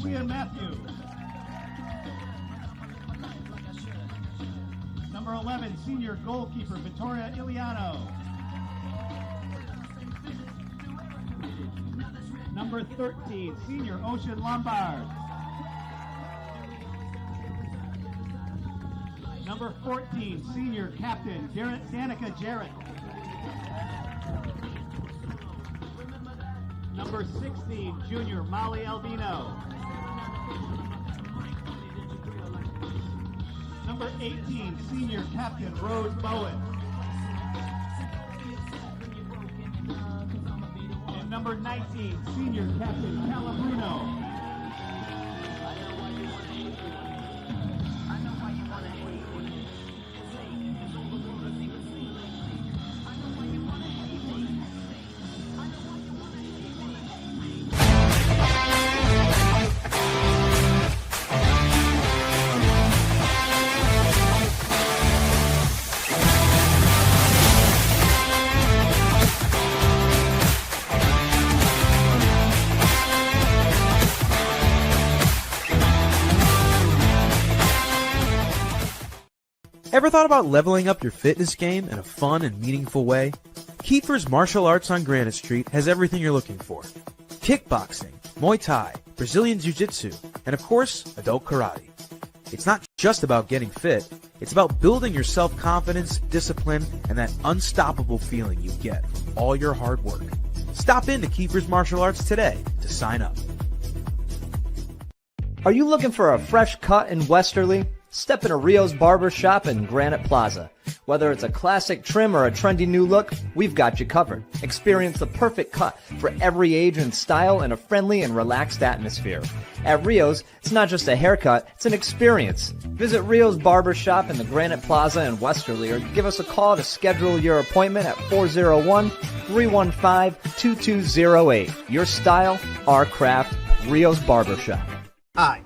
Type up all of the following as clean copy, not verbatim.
Leah Matthews. Number 11, senior goalkeeper Vittoria Iliano. Number 13, senior Ocean Lombard. Number 14, senior captain Danica Jarrett. Number 16, junior Molly Albino. Number 18, senior captain Rose Bowen. And number 19, senior captain Callum Bruno. Ever thought about leveling up your fitness game in a fun and meaningful way? Kiefer's Martial Arts on Granite Street has everything you're looking for. Kickboxing, Muay Thai, Brazilian Jiu-Jitsu, and of course, adult karate. It's not just about getting fit, it's about building your self-confidence, discipline, and that unstoppable feeling you get from all your hard work. Stop into Kiefer's Martial Arts today to sign up. Are you looking for a fresh cut in Westerly? Step into Rio's Barber Shop in Granite Plaza. Whether it's a classic trim or a trendy new look, we've got you covered. Experience the perfect cut for every age and style in a friendly and relaxed atmosphere. At Rio's, it's not just a haircut, it's an experience. Visit Rio's Barber Shop in the Granite Plaza in Westerly or give us a call to schedule your appointment at 401-315-2208. Your style, our craft, Rio's Barber Shop. Hi.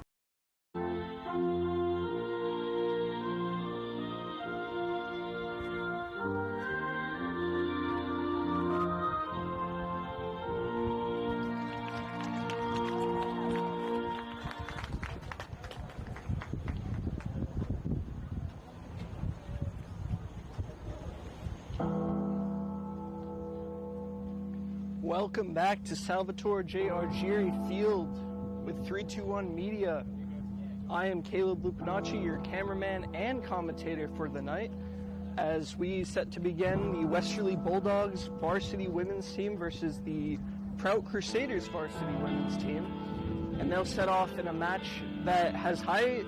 Welcome back to Salvatore J. Argieri Field with 321 Media. I am Caleb Lupinacci, your cameraman and commentator for the night, as we set to begin the Westerly Bulldogs varsity women's team versus the Prout Crusaders varsity women's team. And they'll set off in a match that has kind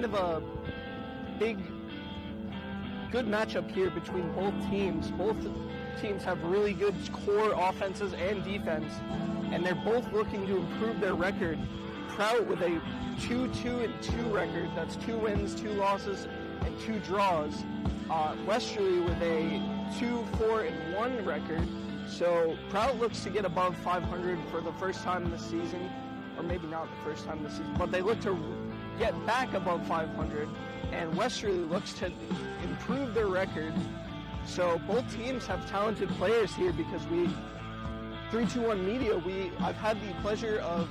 of a good matchup here between both teams. Both teams have really good core offenses and defense, and they're both looking to improve their record. Prout with a 2-2-2 record, that's 2 wins, 2 losses, and 2 draws. Westerly with a 2-4-1 record. So Prout looks to get above 500 for the first time this season, or maybe not the first time this season, but they look to get back above 500, and Westerly looks to improve their record. So both teams have talented players here because 321 Media, I've had the pleasure of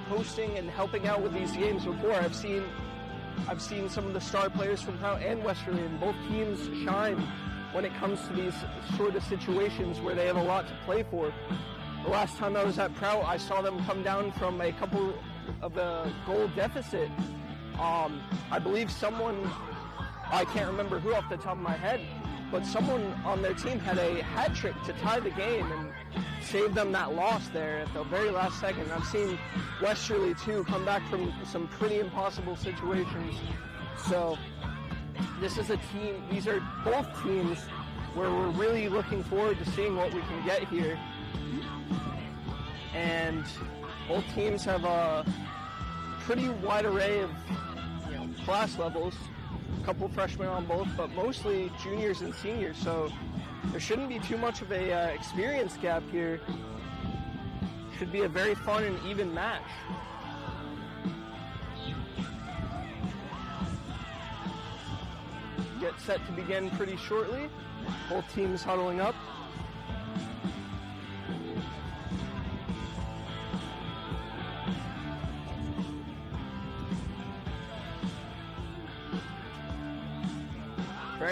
hosting and helping out with these games before. I've seen some of the star players from Prout and Westerly, and both teams shine when it comes to these sort of situations where they have a lot to play for. The last time I was at Prout, I saw them come down from a couple of a goal deficit. I believe I can't remember who off the top of my head, but someone on their team had a hat trick to tie the game and save them that loss there at the very last second. I've seen Westerly too come back from some pretty impossible situations. So these are both teams where we're really looking forward to seeing what we can get here. And both teams have a pretty wide array of class levels. A couple freshmen on both, but mostly juniors and seniors, so there shouldn't be too much of a experience gap here. Should be a very fun and even match. Get set to begin pretty shortly. Both teams huddling up.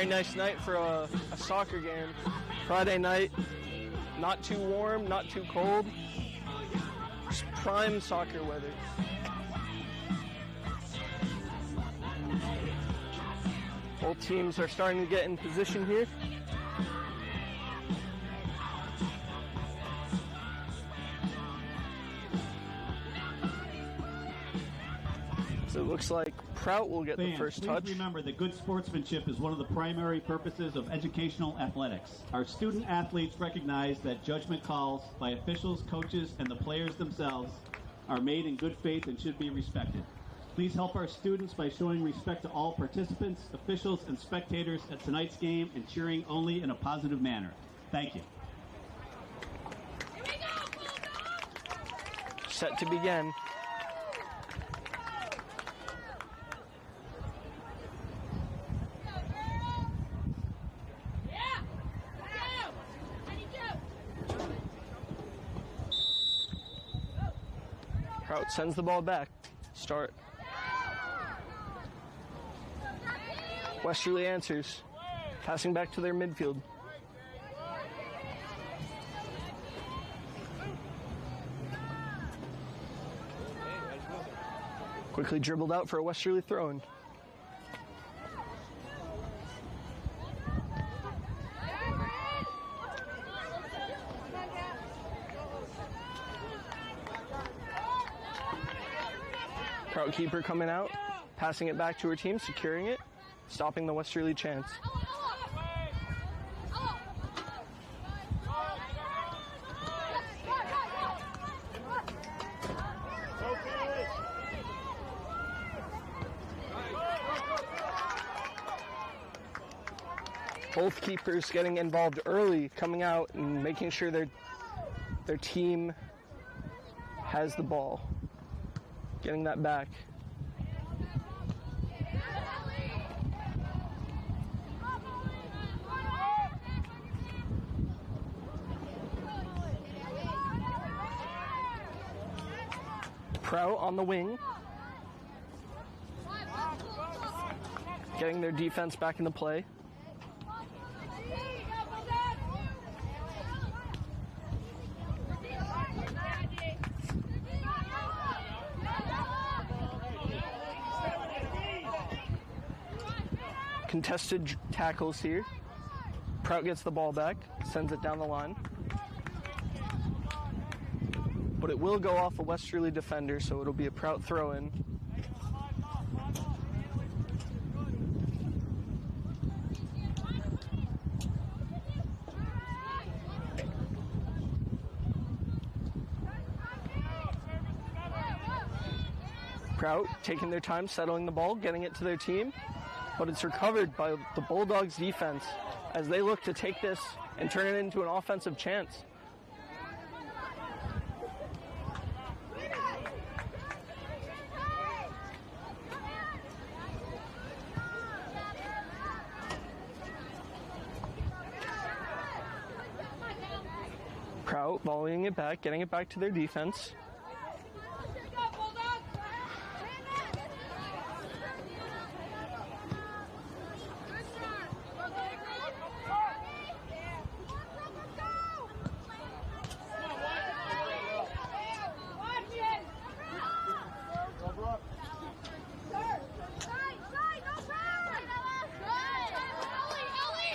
Very nice night for a soccer game. Friday night, not too warm, not too cold. Just prime soccer weather. Both teams are starting to get in position here. So it looks like Prout will get the first touch. Please remember that good sportsmanship is one of the primary purposes of educational athletics. Our student athletes recognize that judgment calls by officials, coaches, and the players themselves are made in good faith and should be respected. Please help our students by showing respect to all participants, officials, and spectators at tonight's game and cheering only in a positive manner. Thank you. Set to begin. Prout sends the ball back. Start. Westerly answers. Passing back to their midfield. Quickly dribbled out for a Westerly throw-in. Prout keeper coming out, passing it back to her team, securing it, stopping the Westerly chance. Both keepers getting involved early, coming out and making sure their team has the ball. Getting that back. Prout on the wing. Getting their defense back into play. Contested tackles here. Prout gets the ball back, sends it down the line. But it will go off a Westerly defender, so it'll be a Prout throw-in. Prout taking their time, settling the ball, getting it to their team. But it's recovered by the Bulldogs defense as they look to take this and turn it into an offensive chance. Prout volleying it back, getting it back to their defense.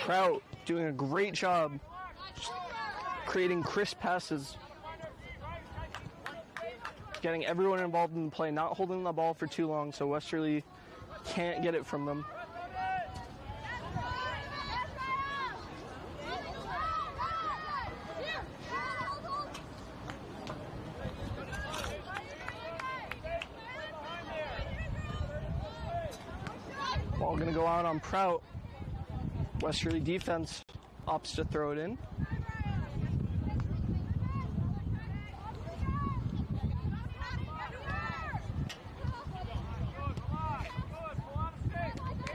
Prout doing a great job creating crisp passes, getting everyone involved in the play, not holding the ball for too long so Westerly can't get it from them. Ball gonna go out on Prout. Westerly defense opts to throw it in.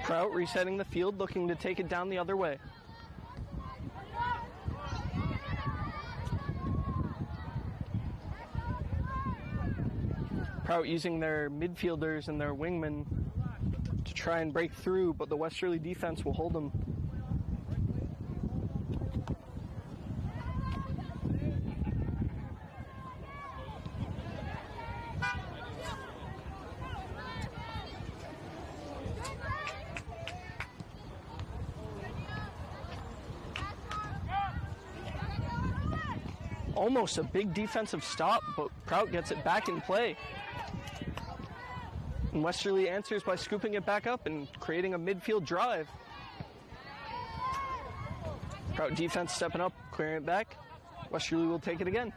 Prout resetting the field, looking to take it down the other way. Prout using their midfielders and their wingmen to try and break through, but the Westerly defense will hold them. Almost a big defensive stop, but Prout gets it back in play. And Westerly answers by scooping it back up and creating a midfield drive. Prout defense stepping up, clearing it back. Westerly will take it again.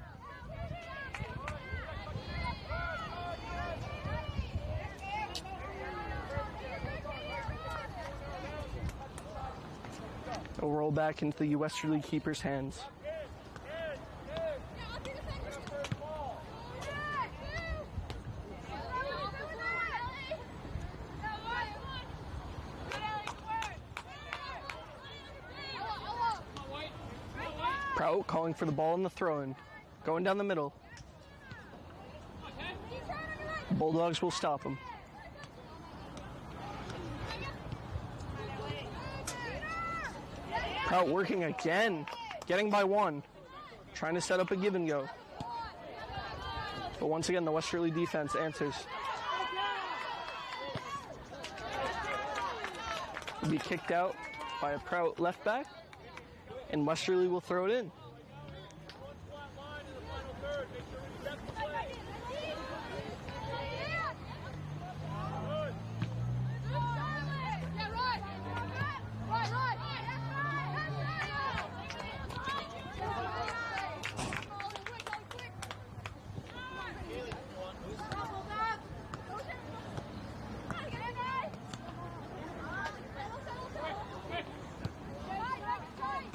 It'll roll back into the Westerly keeper's hands. Prout calling for the ball in the throw-in. Going down the middle. Bulldogs will stop him. Prout working again. Getting by one. Trying to set up a give and go. But once again, the Westerly defense answers. Will be kicked out by a Prout left back. And Westerly will throw it in.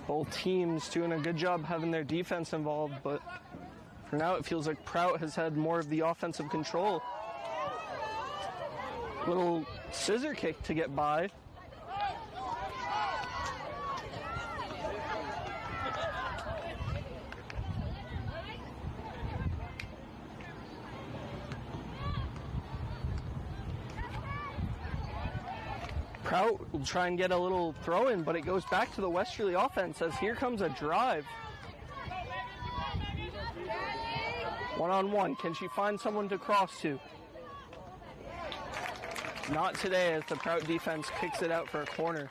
Both teams doing a good job having their defense involved, but for now it feels like Prout has had more of the offensive control. Little scissor kick to get by. Prout will try and get a little throw in, but it goes back to the Westerly offense as here comes a drive. One-on-one, can she find someone to cross to? Not today as the Prout defense kicks it out for a corner.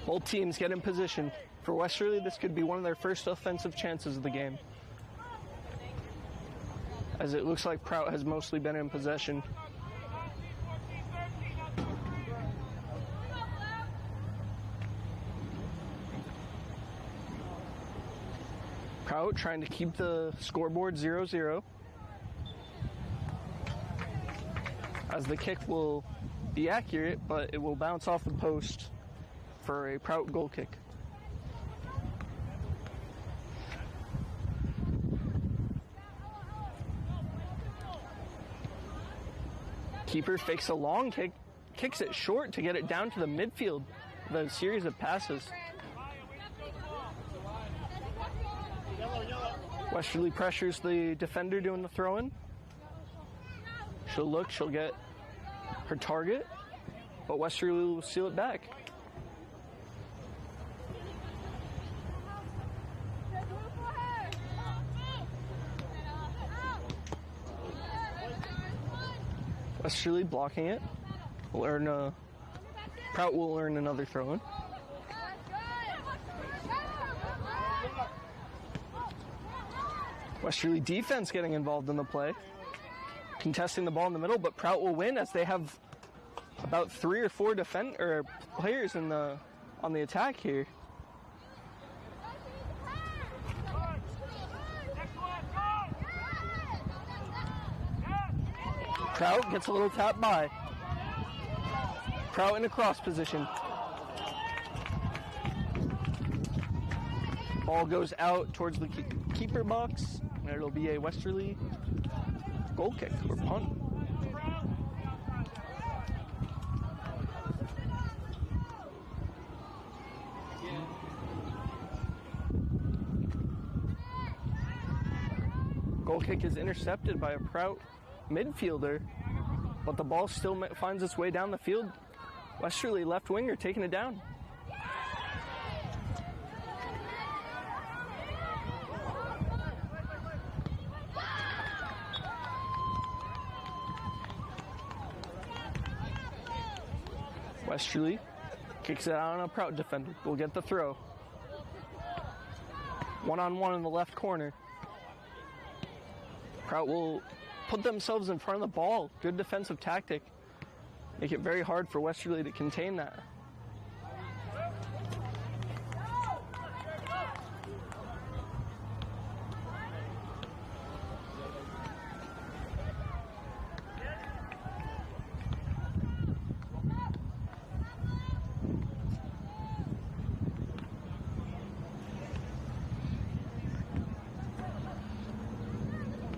Both teams get in position. For Westerly, this could be one of their first offensive chances of the game, as it looks like Prout has mostly been in possession. Prout trying to keep the scoreboard 0-0. As the kick will be accurate, but it will bounce off the post for a Prout goal kick. Keeper fakes a long kick, kicks it short to get it down to the midfield with a series of passes. Westerly pressures the defender doing the throw-in. She'll look, she'll get her target, but Westerly will seal it back. Westerly blocking it. Prout will earn another throw-in. Westerly defense getting involved in the play, contesting the ball in the middle, but Prout will win as they have about 3 or 4 players on the attack here. Prout gets a little tap by. Prout in a cross position. Ball goes out towards the keeper box, and it'll be a Westerly goal kick or punt. Goal kick is intercepted by a Prout midfielder, but the ball still finds its way down the field. Westerly left winger taking it down. Westerly kicks it out on a Prout defender. We'll get the throw. One-on-one in the left corner. Prout will put themselves in front of the ball. Good defensive tactic. Make it very hard for Westerly to contain that.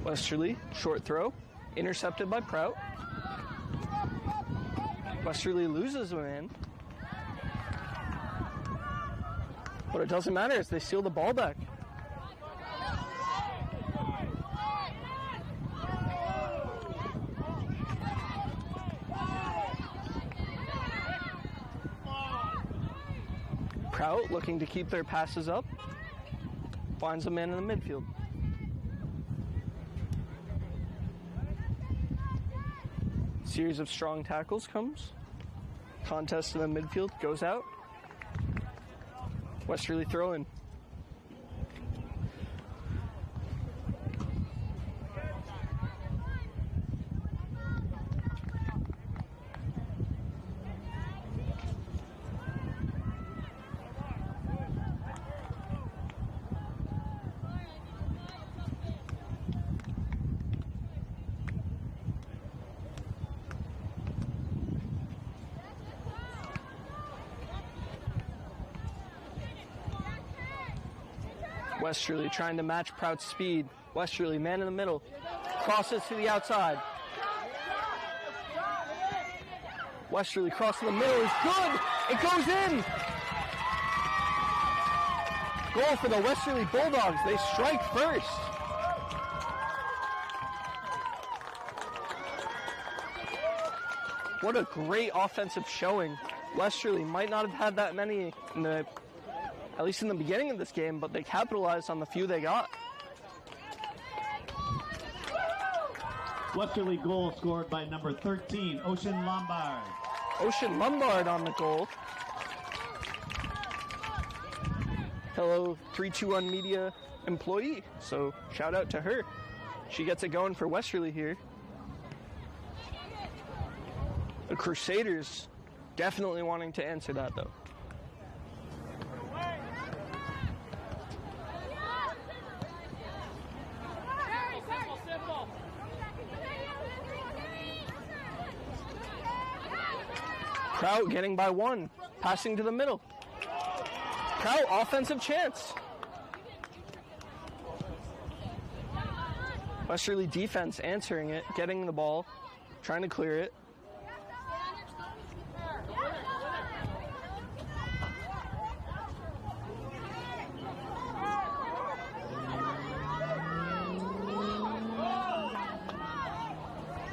Westerly, short throw, intercepted by Prout. Westerly loses a man. But it doesn't matter as they steal the ball back. Prout looking to keep their passes up. Finds a man in the midfield. Series of strong tackles comes. Contest in the midfield goes out. Westerly throw in. Westerly trying to match Prout's speed. Westerly, man in the middle. Crosses to the outside. Westerly cross in the middle is good. It goes in. Goal for the Westerly Bulldogs. They strike first. What a great offensive showing. Westerly might not have had that many at least in the beginning of this game, but they capitalized on the few they got. Westerly goal scored by number 13, Ocean Lombard. Ocean Lombard on the goal. Fellow 321 Media employee, so shout out to her. She gets it going for Westerly here. The Crusaders definitely wanting to answer that though. Prout getting by one, passing to the middle. Prout, offensive chance. Westerly defense answering it, getting the ball, trying to clear it.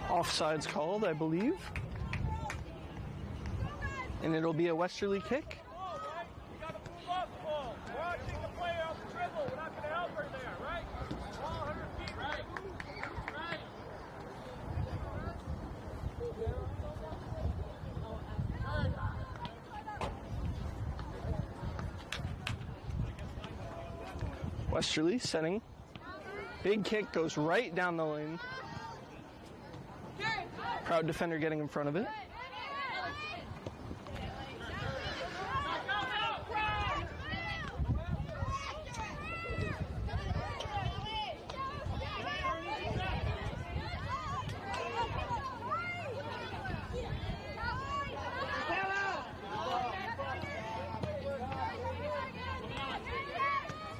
Offside's called, I believe. And it'll be a Westerly kick. Westerly setting. Big kick goes right down the lane. Proud defender getting in front of it.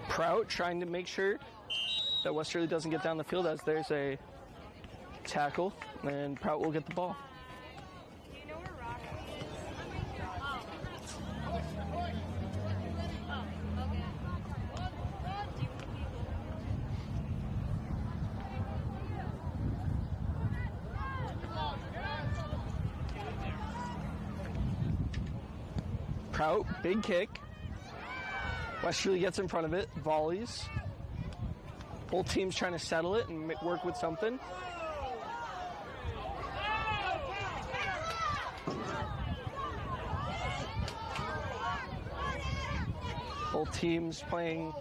Prout trying to make sure that Westerly doesn't get down the field as there's a tackle, and Prout will get the ball. Prout, big kick. Westerly gets in front of it, volleys. Both teams trying to settle it and work with something. Both teams playing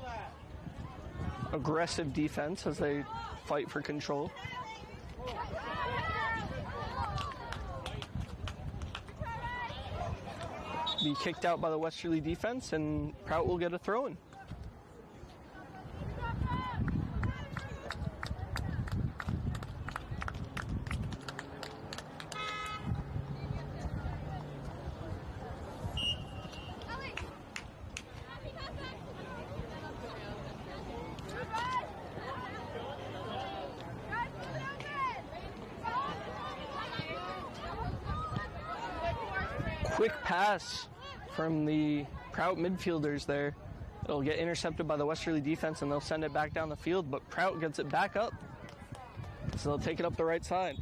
aggressive defense as they fight for control. Be kicked out by the Westerly defense, and Prout will get a throw-in. Quick pass from the Prout midfielders there. It'll get intercepted by the Westerly defense and they'll send it back down the field, but Prout gets it back up. So they'll take it up the right side.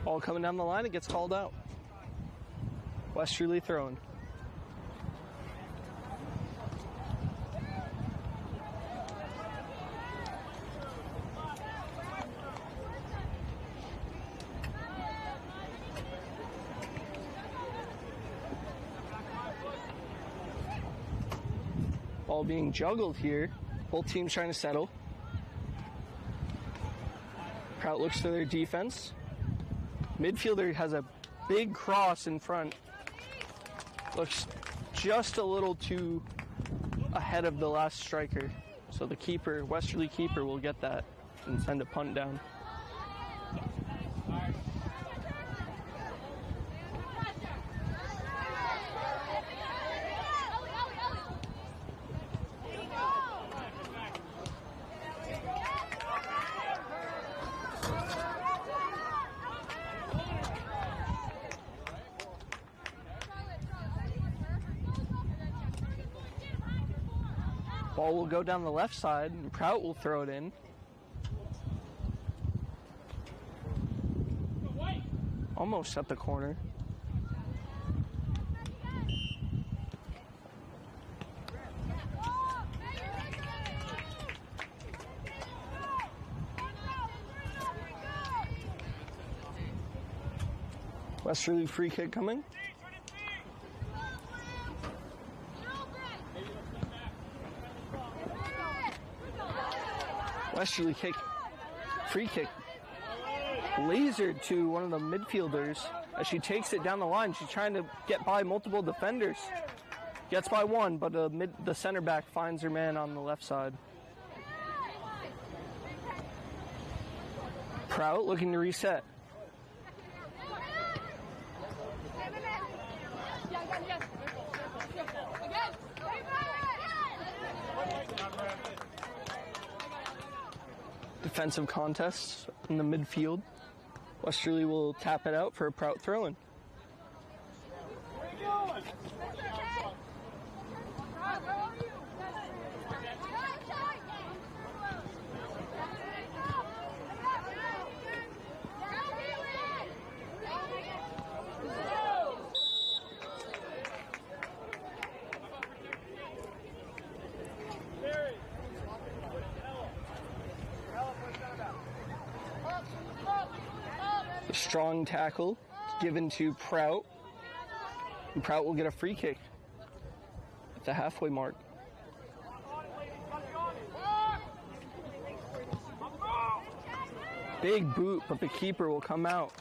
Ball coming down the line, it gets called out. Westerly throwing. Ball being juggled here. Both teams trying to settle. Prout looks to their defense. Midfielder has a big cross in front. Looks just a little too ahead of the last striker. So the keeper, Westerly keeper, will get that and send a punt down. Ball will go down the left side, and Prout will throw it in. Almost at the corner. Westerly free kick coming. Westerly free kick, lasered to one of the midfielders as she takes it down the line. She's trying to get by multiple defenders. Gets by one, but the center back finds her man on the left side. Prout looking to reset. Defensive contests in the midfield. Westerly will tap it out for a Prout throw-in. A strong tackle given to Prout. And Prout will get a free kick at the halfway mark. Big boot, but the keeper will come out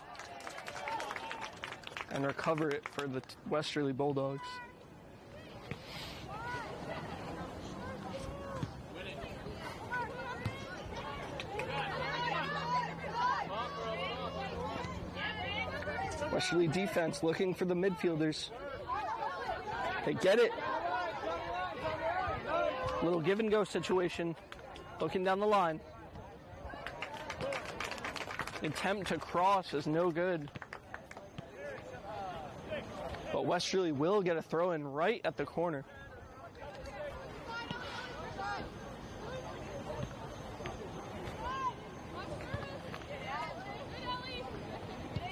and recover it for the Westerly Bulldogs. Westerly defense looking for the midfielders. They get it. Little give and go situation. Looking down the line. Attempt to cross is no good. But Westerly will get a throw in right at the corner.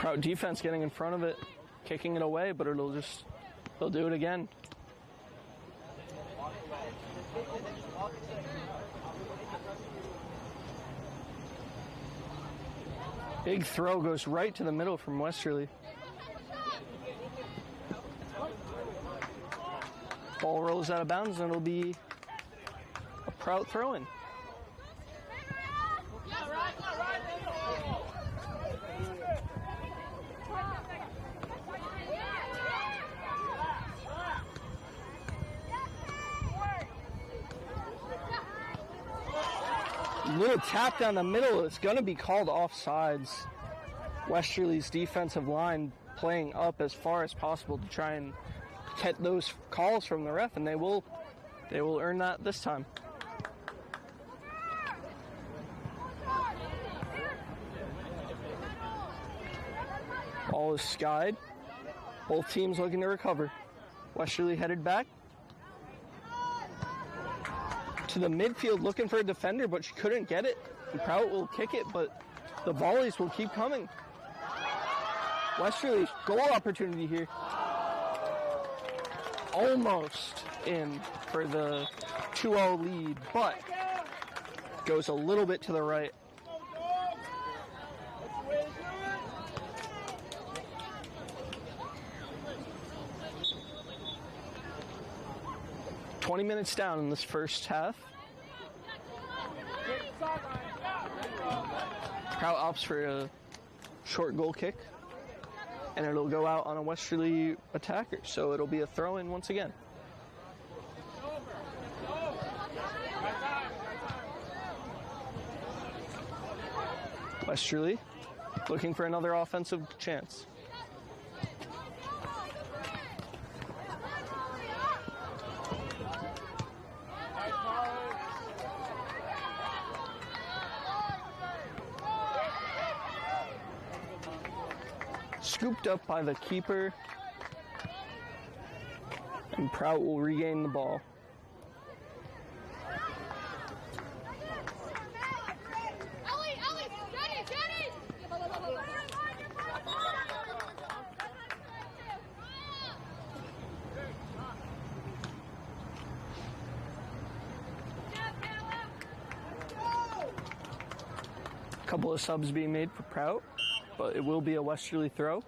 Prout defense getting in front of it, kicking it away, but they'll do it again. Big throw goes right to the middle from Westerly. Ball rolls out of bounds and it'll be a Prout throw-in. Little tap down the middle. It's going to be called offsides. Westerly's defensive line playing up as far as possible to try and get those calls from the ref, and they will earn that this time. Ball is skied. Both teams looking to recover. Westerly headed back to the midfield looking for a defender, but she couldn't get it. And Prout will kick it, but the volleys will keep coming. Westerly, goal opportunity here. Almost in for the 2-0 lead, but goes a little bit to the right. Minutes down in this first half. Prout opts for a short goal kick, and it'll go out on a Westerly attacker, so it'll be a throw-in once again. Westerly looking for another offensive chance. Scooped up by the keeper, and Prout will regain the ball. A couple of subs being made for Prout, but it will be a Westerly throw.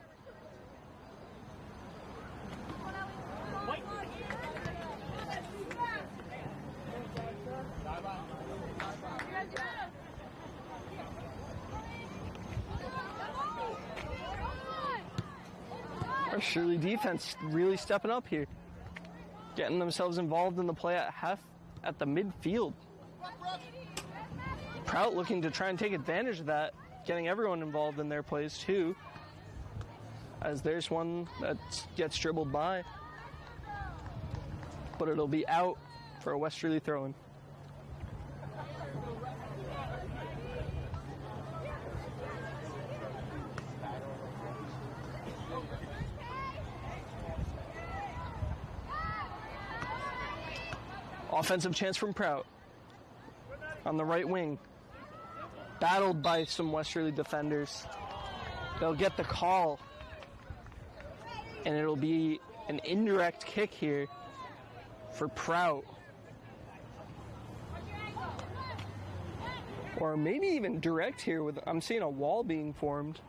Westerly defense really stepping up here, getting themselves involved in the play at the midfield. Prout looking to try and take advantage of that, getting everyone involved in their plays too, as there's one that gets dribbled by, but it'll be out for a Westerly throw-in. Offensive chance from Prout on the right wing. Battled by some Westerly defenders. They'll get the call, and it'll be an indirect kick here for Prout. Or maybe even direct here with, I'm seeing a wall being formed.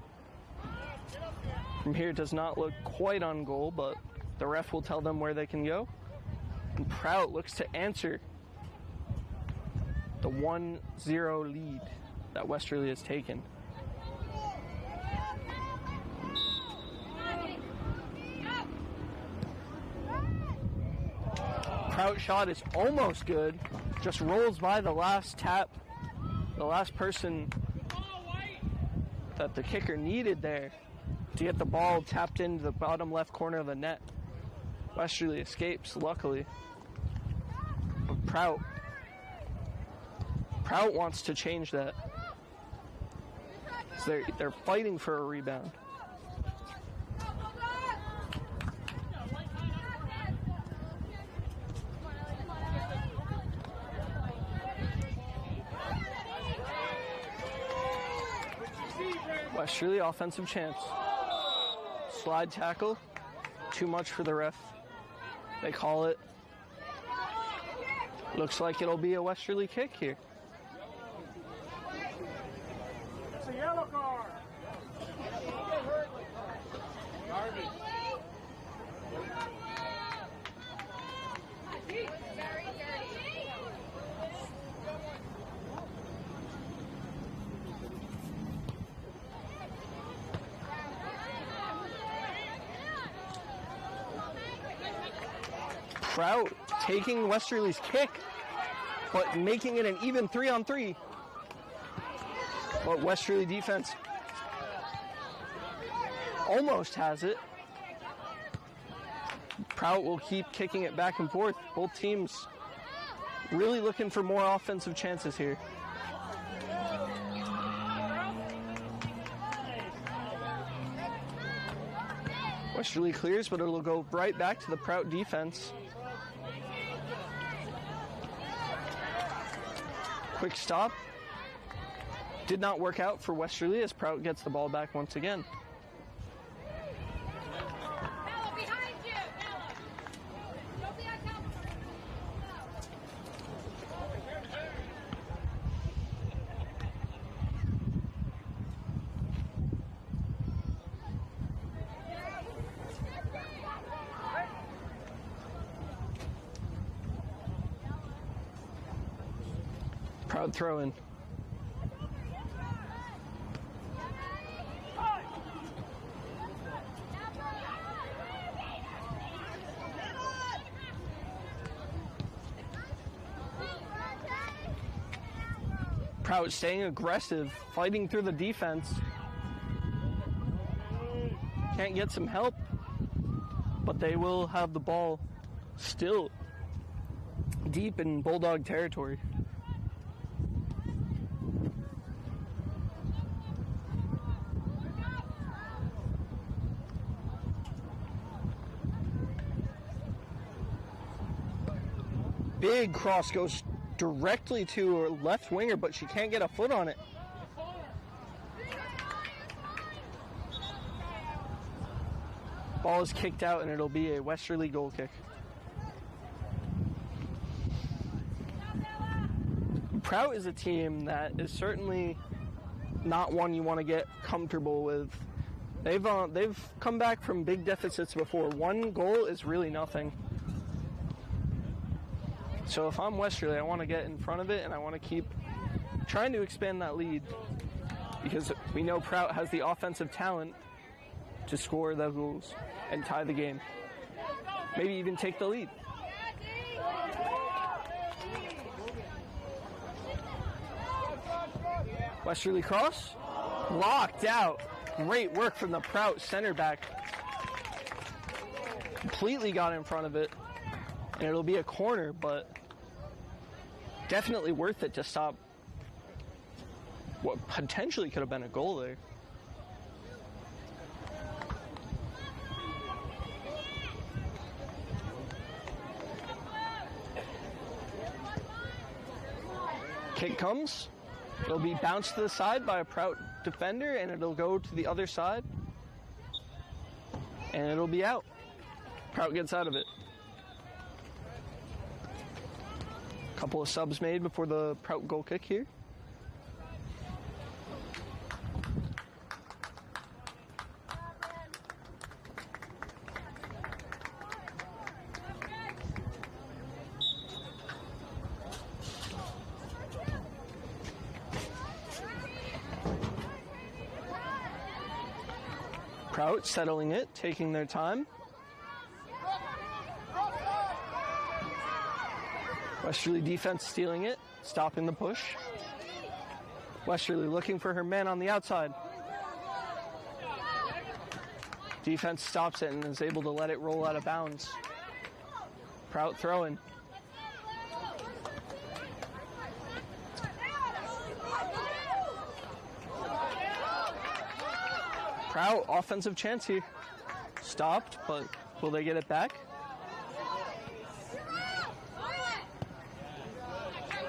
From here it does not look quite on goal, but the ref will tell them where they can go. And Prout looks to answer the 1-0 lead that Westerly has taken. Prout shot is almost good, just rolls by the last tap, the last person that the kicker needed there to get the ball tapped into the bottom left corner of the net. Westerly escapes, luckily. But Prout wants to change that. So they're fighting for a rebound. Westerly offensive chance. Slide tackle. Too much for the ref. They call it. Looks like it'll be a Westerly kick here. It's a yellow card. Prout taking Westerly's kick, but making it an even 3-on-3. But Westerly defense almost has it. Prout will keep kicking it back and forth. Both teams really looking for more offensive chances here. Westerly clears, but it'll go right back to the Prout defense. Quick stop. Did not work out for Westerly as Prout gets the ball back once again. Prout throw in. Prout staying aggressive, fighting through the defense. Can't get some help, but they will have the ball still deep in Bulldog territory. Big cross goes directly to her left winger, but she can't get a foot on it. Ball is kicked out and it'll be a Westerly goal kick. Prout is a team that is certainly not one you want to get comfortable with. They've come back from big deficits before. One goal is really nothing. So if I'm Westerly, I want to get in front of it and I want to keep trying to expand that lead because we know Prout has the offensive talent to score the goals and tie the game. Maybe even take the lead. Westerly cross, blocked out. Great work from the Prout center back. Completely got in front of it. And it'll be a corner, but definitely worth it to stop what potentially could have been a goal there. Kick comes. It'll be bounced to the side by a Prout defender, and it'll go to the other side. And it'll be out. Prout gets out of it. Couple of subs made before the Prout goal kick here. Prout settling it, taking their time. Westerly defense stealing it, stopping the push. Westerly looking for her man on the outside. Defense stops it and is able to let it roll out of bounds. Prout throwing. Prout, offensive chance here. Stopped, but will they get it back?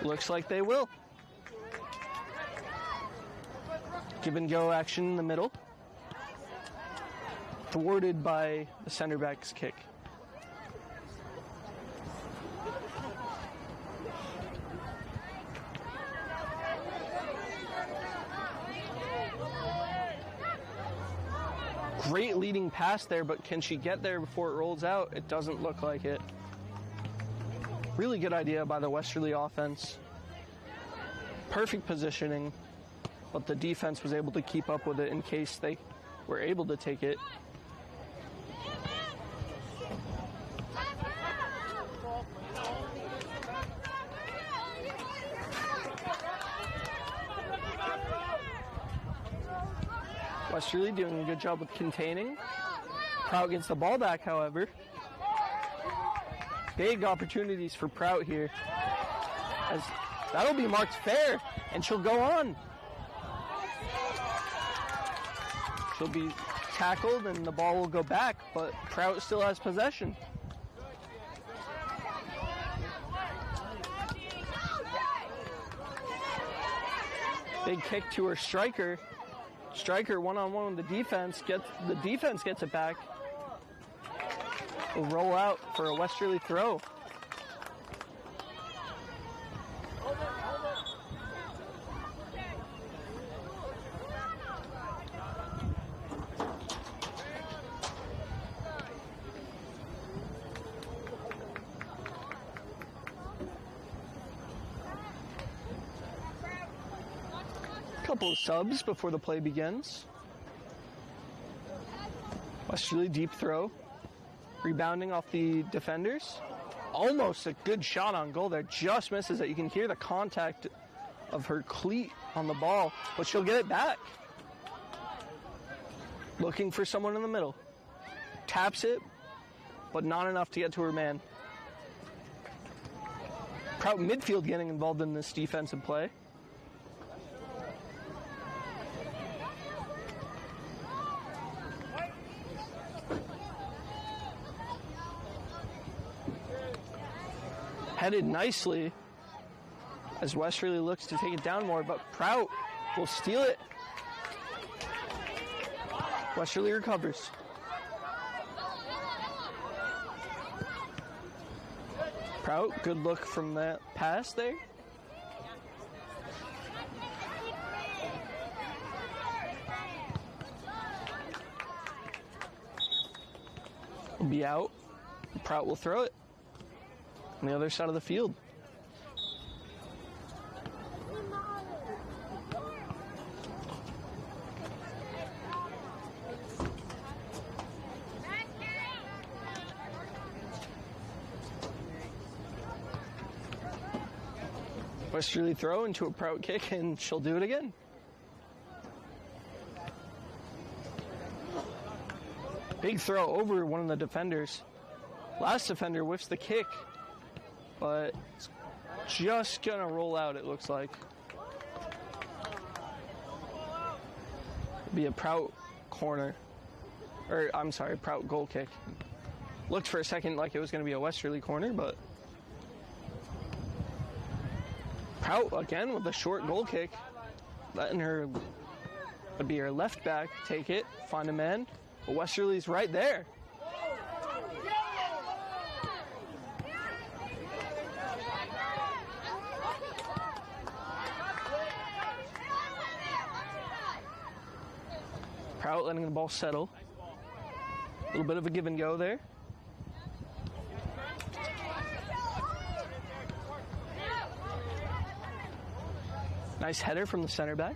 Looks like they will. Give and go action in the middle. thwarted by the center back's kick. Great leading pass there, but can she get there before it rolls out? It doesn't look like it. Really good idea by the Westerly offense. Perfect positioning, but the defense was able to keep up with it in case they were able to take it. Westerly doing a good job with containing. Prout gets the ball back, however. Big opportunities for Prout here. As that'll be marked fair, and she'll go on. She'll be tackled, and the ball will go back, but Prout still has possession. Big kick to her striker. Striker one-on-one with the defense gets it back. Will roll out for a Westerly throw. Couple of subs before the play begins. Westerly deep throw. Rebounding off the defenders. Almost a good shot on goal there. Just misses it. You can hear the contact of her cleat on the ball, but she'll get it back. Looking for someone in the middle. Taps it, but not enough to get to her man. Prout midfield getting involved in this defensive play. Headed nicely as Westerly looks to take it down more, but Prout will steal it. Westerly recovers. Prout, good look from that pass there. Will be out. Prout will throw it on the other side of the field. Westerly throw into a Prout kick, and she'll do it again. Big throw over one of the defenders. Last defender whiffs the kick, but it's just gonna roll out, it looks like. It'll be a Prout corner. Or, I'm sorry, Prout goal kick. Looked for a second like it was gonna be a Westerly corner, but Prout again with a short goal kick. Letting her, would be her left back, take it, find a man. But Westerly's right there. Prout letting the ball settle. A little bit of a give and go there. Nice header from the center back.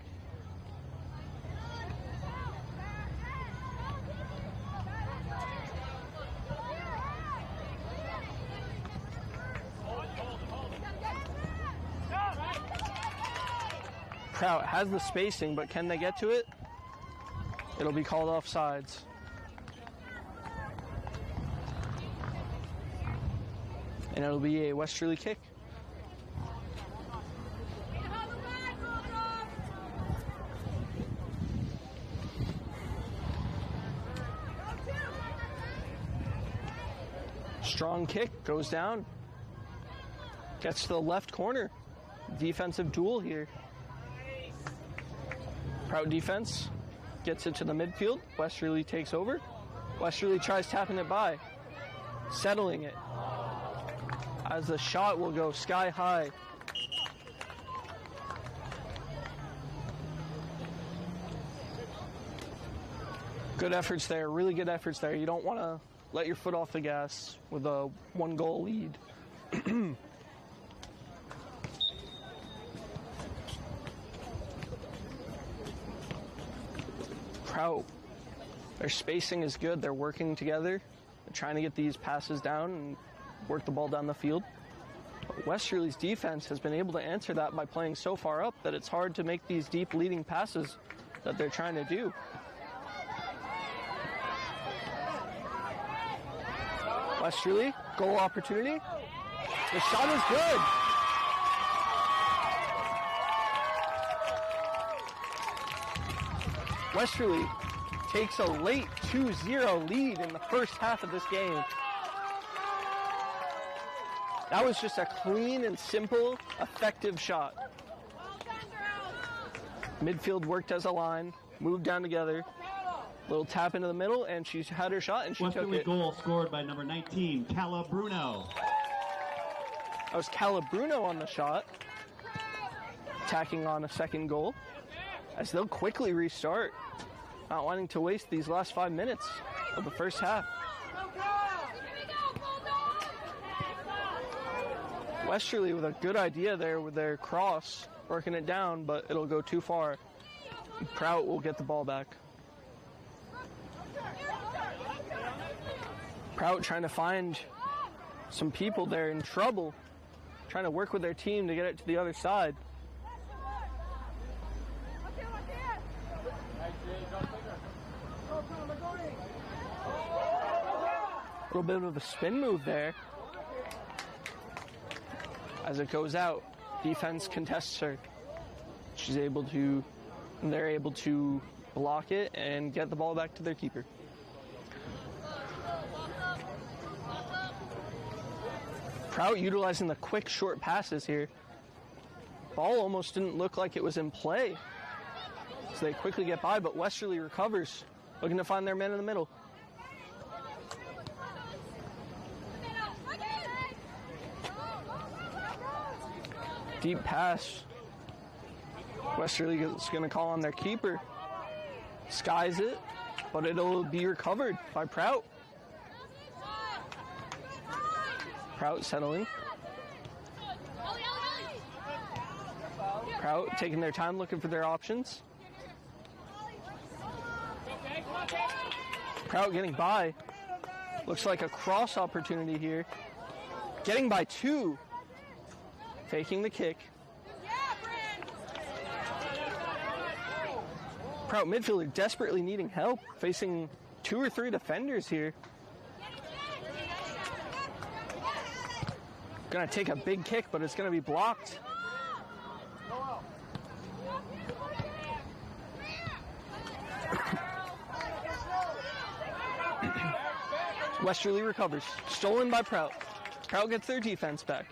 Prout has the spacing, but can they get to it? It'll be called offsides. And it'll be a Westerly kick. Strong kick, goes down. Gets to the left corner. Defensive duel here. Prout defense gets it to the midfield. Westerly takes over. Westerly tries tapping it by, settling it, as the shot will go sky high. Good efforts there, really good efforts there. You don't want to let your foot off the gas with a 1-goal lead. Prout, their spacing is good. They're working together. They're trying to get these passes down and work the ball down the field. But Westerly's defense has been able to answer that by playing so far up that it's hard to make these deep leading passes that they're trying to do. Westerly, goal opportunity. The shot is good. Westerly takes a late 2-0 lead in the first half of this game. That was just a clean and simple, effective shot. Midfield worked as a line, moved down together. Little tap into the middle, and she had her shot, and she took Westerly it. goal scored by number 19, Cala Bruno. That was Cala Bruno on the shot, tacking on a second goal, as they'll quickly restart, not wanting to waste these last 5 minutes of the first half. Westerly with a good idea there with their cross, working it down, but it'll go too far. Prout will get the ball back. Prout trying to find some people there in trouble, trying to work with their team to get it to the other side. A little bit of a spin move there. As it goes out, defense contests her. She's able to, and they're able to block it and get the ball back to their keeper. Prout utilizing the quick short passes here. Ball almost didn't look like it was in play. So they quickly get by, but Westerly recovers, looking to find their man in the middle. Deep pass. Westerly is going to call on their keeper. Skies it, but it'll be recovered by Prout. Prout settling. Prout taking their time looking for their options. Prout getting by. Looks like a cross opportunity here. Getting by 2. Faking the kick. Prout midfielder desperately needing help, facing 2 or 3 defenders here. Gonna take a big kick, but it's gonna be blocked. Westerly recovers. Stolen by Prout. Prout gets their defense back.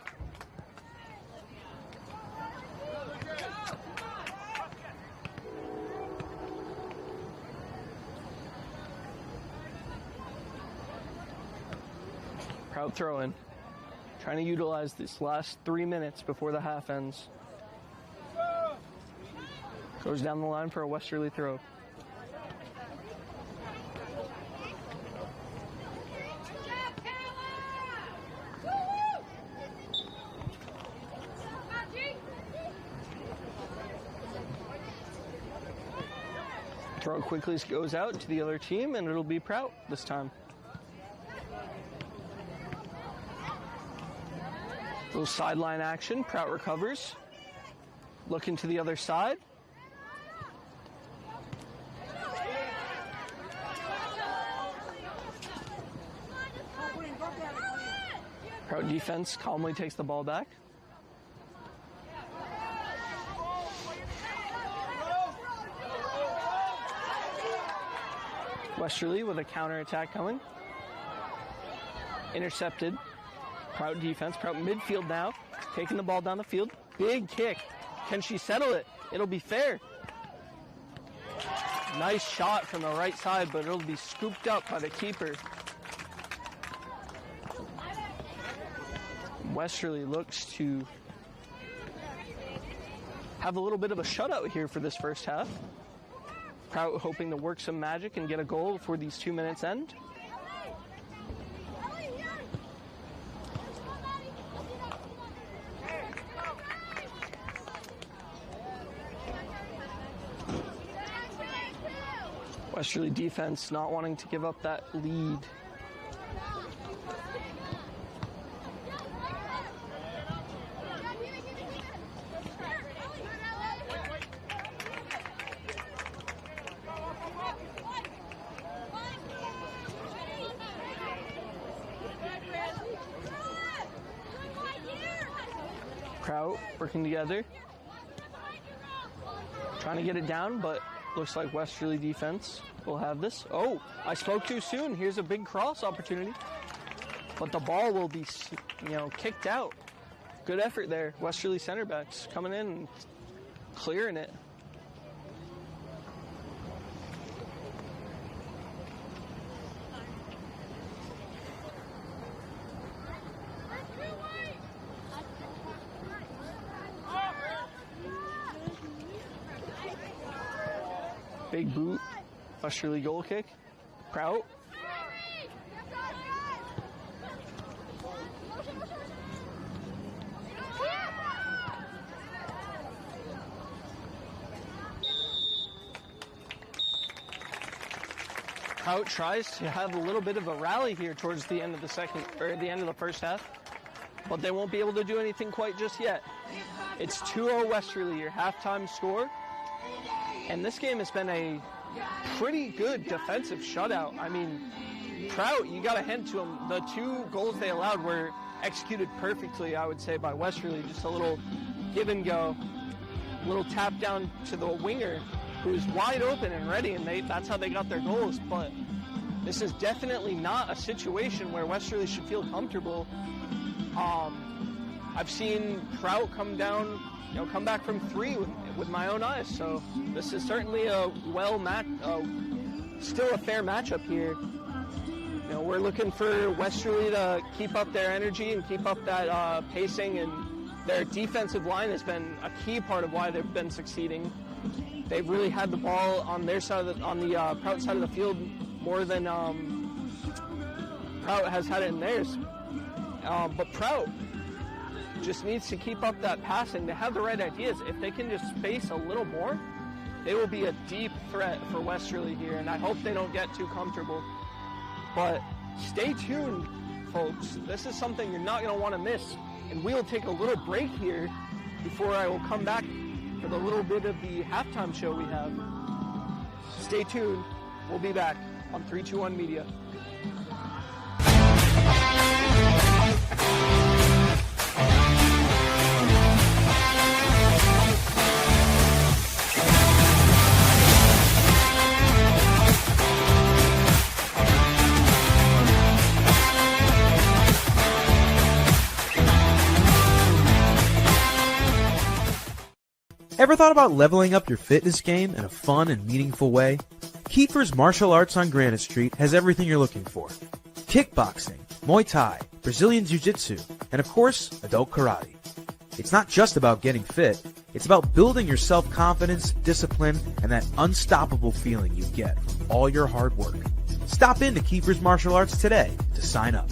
Prout throw in. Trying to utilize this last 3 minutes before the half ends. Goes down the line for a Westerly throw. Throw quickly goes out to the other team, and it'll be Prout this time. Little sideline action. Prout recovers. Looking to the other side. Prout defense calmly takes the ball back. Westerly with a counterattack coming. Intercepted. Prout defense. Prout midfield now. Taking the ball down the field. Big kick. Can she settle it? It'll be fair. Nice shot from the right side, but it'll be scooped up by the keeper. Westerly looks to have a little bit of a shutout here for this first half. Prout hoping to work some magic and get a goal before these 2 minutes end. Westerly defense not wanting to give up that lead. Prout working together, trying to get it down, but looks like Westerly defense will have this. Oh, I spoke too soon. Here's a big cross opportunity, but the ball will be, kicked out. Good effort there. Westerly center backs coming in and clearing it. Big boot, Westerly goal kick. Prout. Prout tries to have a little bit of a rally here towards the end of the first half, but they won't be able to do anything quite just yet. It's 2-0 Westerly, your halftime score. And this game has been a pretty good defensive shutout. I mean, Prout, you got to hand to them. The 2 goals they allowed were executed perfectly, I would say, by Westerly. Just a little give and go, a little tap down to the winger, who's wide open and ready, and that's how they got their goals. But this is definitely not a situation where Westerly should feel comfortable. I've seen Prout come back from 3 with my own eyes. So this is certainly still a fair matchup here. We're looking for Westerly to keep up their energy and keep up that pacing, and their defensive line has been a key part of why they've been succeeding. They've really had the ball on their side on the Prout side of the field more than Prout has had it in theirs. But Prout just needs to keep up that passing. They have the right ideas. If they can just space a little more, they will be a deep threat for Westerly here, and I hope they don't get too comfortable. But stay tuned, folks. This is something you're not going to want to miss, and we'll take a little break here before I will come back for the little bit of the halftime show we have. Stay tuned. We'll be back on 321 Media. Ever thought about leveling up your fitness game in a fun and meaningful way? Kiefer's Martial Arts on Granite Street has everything you're looking for. Kickboxing, Muay Thai, Brazilian Jiu-Jitsu, and of course, adult karate. It's not just about getting fit, it's about building your self-confidence, discipline, and that unstoppable feeling you get from all your hard work. Stop into Kiefer's Martial Arts today to sign up.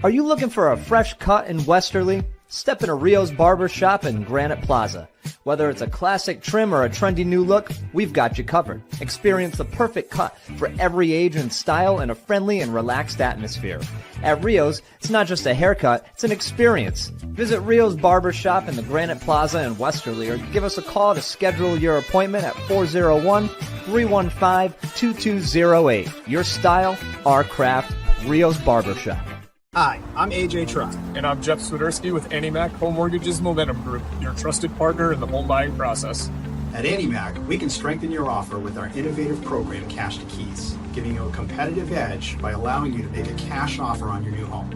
Are you looking for a fresh cut in Westerly? Step into Rio's Barber Shop in Granite Plaza. Whether it's a classic trim or a trendy new look, we've got you covered. Experience the perfect cut for every age and style in a friendly and relaxed atmosphere. At Rio's, it's not just a haircut, it's an experience. Visit Rio's Barber Shop in the Granite Plaza in Westerly, or give us a call to schedule your appointment at 401-315-2208. Your style, our craft, Rio's Barber Shop. Hi, I'm AJ Trott. And I'm Jeff Swiderski with AnnieMac Home Mortgages Momentum Group, your trusted partner in the home buying process. At AnnieMac, we can strengthen your offer with our innovative program, Cash to Keys, giving you a competitive edge by allowing you to make a cash offer on your new home.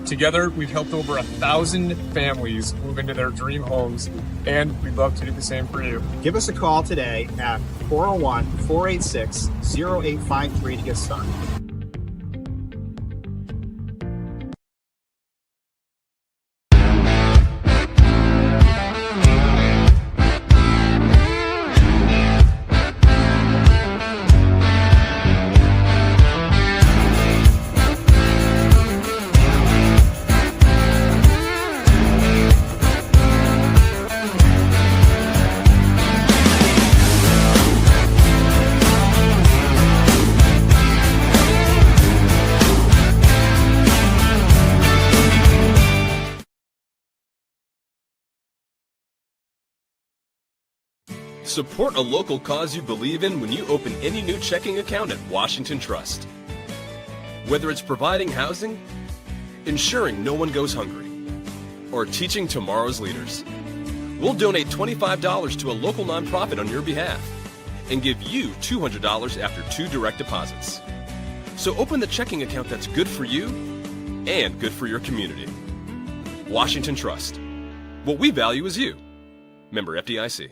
Together, we've helped over 1,000 families move into their dream homes, and we'd love to do the same for you. Give us a call today at 401-486-0853 to get started. Support a local cause you believe in when you open any new checking account at Washington Trust. Whether it's providing housing, ensuring no one goes hungry, or teaching tomorrow's leaders, we'll donate $25 to a local nonprofit on your behalf and give you $200 after 2 direct deposits. So open the checking account that's good for you and good for your community. Washington Trust. What we value is you. Member FDIC.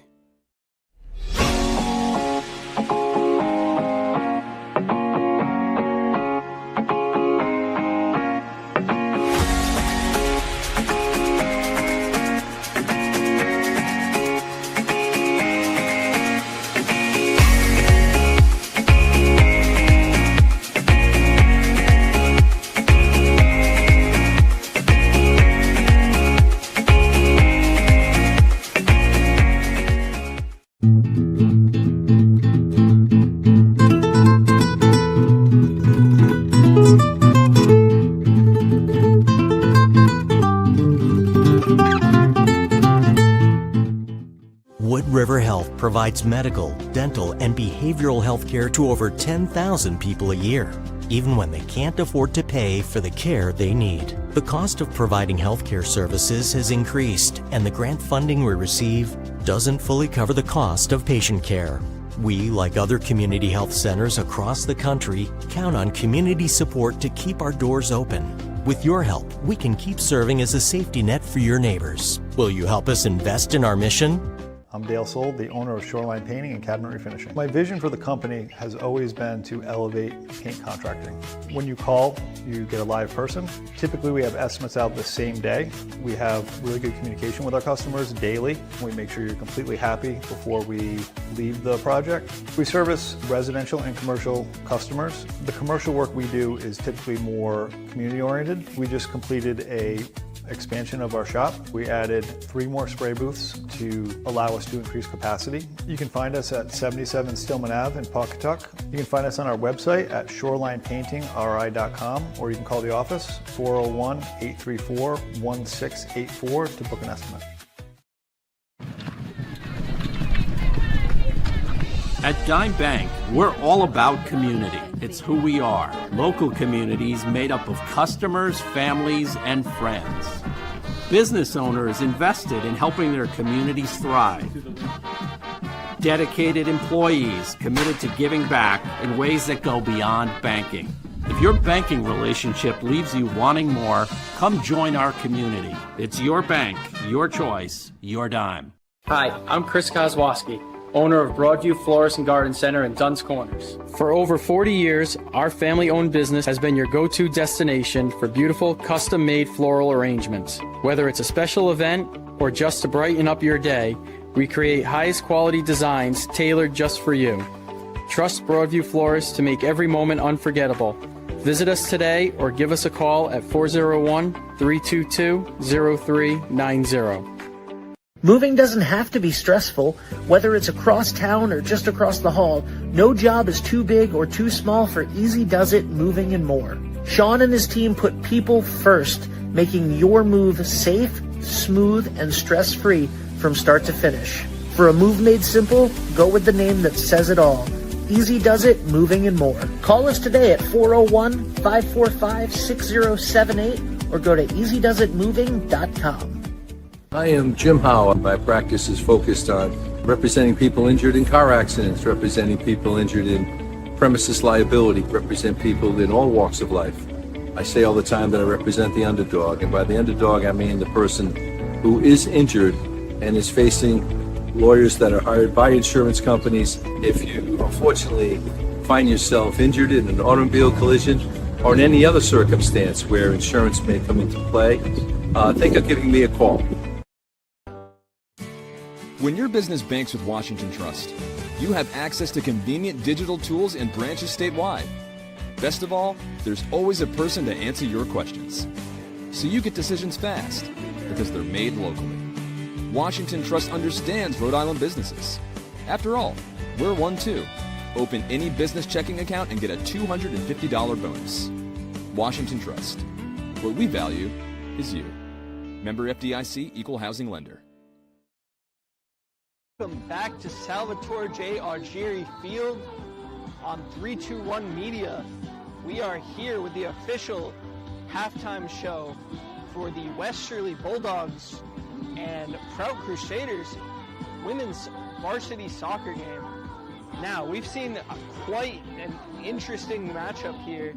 Provides medical, dental, and behavioral health care to over 10,000 people a year, even when they can't afford to pay for the care they need. The cost of providing health care services has increased, and the grant funding we receive doesn't fully cover the cost of patient care. We, like other community health centers across the country, count on community support to keep our doors open. With your help, we can keep serving as a safety net for your neighbors. Will you help us invest in our mission? I'm Dale Sold, the owner of Shoreline Painting and Cabinet Refinishing. My vision for the company has always been to elevate paint contracting. When you call, you get a live person. Typically, we have estimates out the same day. We have really good communication with our customers daily. We make sure you're completely happy before we leave the project. We service residential and commercial customers. The commercial work we do is typically more community-oriented. We just completed a expansion of our shop. We added 3 more spray booths to allow us to increase capacity. You can find us at 77 Stillman Ave in Pawcatuck. You can find us on our website at shorelinepaintingri.com, or you can call the office 401-834-1684 to book an estimate. At Dime Bank, we're all about community. It's who we are. Local communities made up of customers, families, and friends. Business owners invested in helping their communities thrive. Dedicated employees committed to giving back in ways that go beyond banking. If your banking relationship leaves you wanting more, come join our community. It's your bank, your choice, your dime. Hi, I'm Chris Kozłowski, owner of Broadview Florist and Garden Center in Dunn's Corners. For over 40 years, our family-owned business has been your go-to destination for beautiful, custom-made floral arrangements. Whether it's a special event or just to brighten up your day, we create highest quality designs tailored just for you. Trust Broadview Florists to make every moment unforgettable. Visit us today or give us a call at 401-322-0390. Moving doesn't have to be stressful. Whether it's across town or just across the hall, no job is too big or too small for Easy Does It Moving and More. Sean and his team put people first, making your move safe, smooth, and stress-free from start to finish. For a move made simple, go with the name that says it all. Easy Does It Moving and More. Call us today at 401-545-6078 or go to easydoesitmoving.com. I am Jim Howe. My practice is focused on representing people injured in car accidents, representing people injured in premises liability, represent people in all walks of life. I say all the time that I represent the underdog, and by the underdog I mean the person who is injured and is facing lawyers that are hired by insurance companies. If you unfortunately find yourself injured in an automobile collision or in any other circumstance where insurance may come into play, think of giving me a call. When your business banks with Washington Trust, you have access to convenient digital tools and branches statewide. Best of all, there's always a person to answer your questions. So you get decisions fast, because they're made locally. Washington Trust understands Rhode Island businesses. After all, we're one too. Open any business checking account and get a $250 bonus. Washington Trust. What we value is you. Member FDIC, Equal Housing Lender. Welcome back to Salvatore J. Argieri Field on 321 Media. We are here with the official halftime show for the Westerly Bulldogs and Prout Crusaders women's varsity soccer game. Now, we've seen quite an interesting matchup here.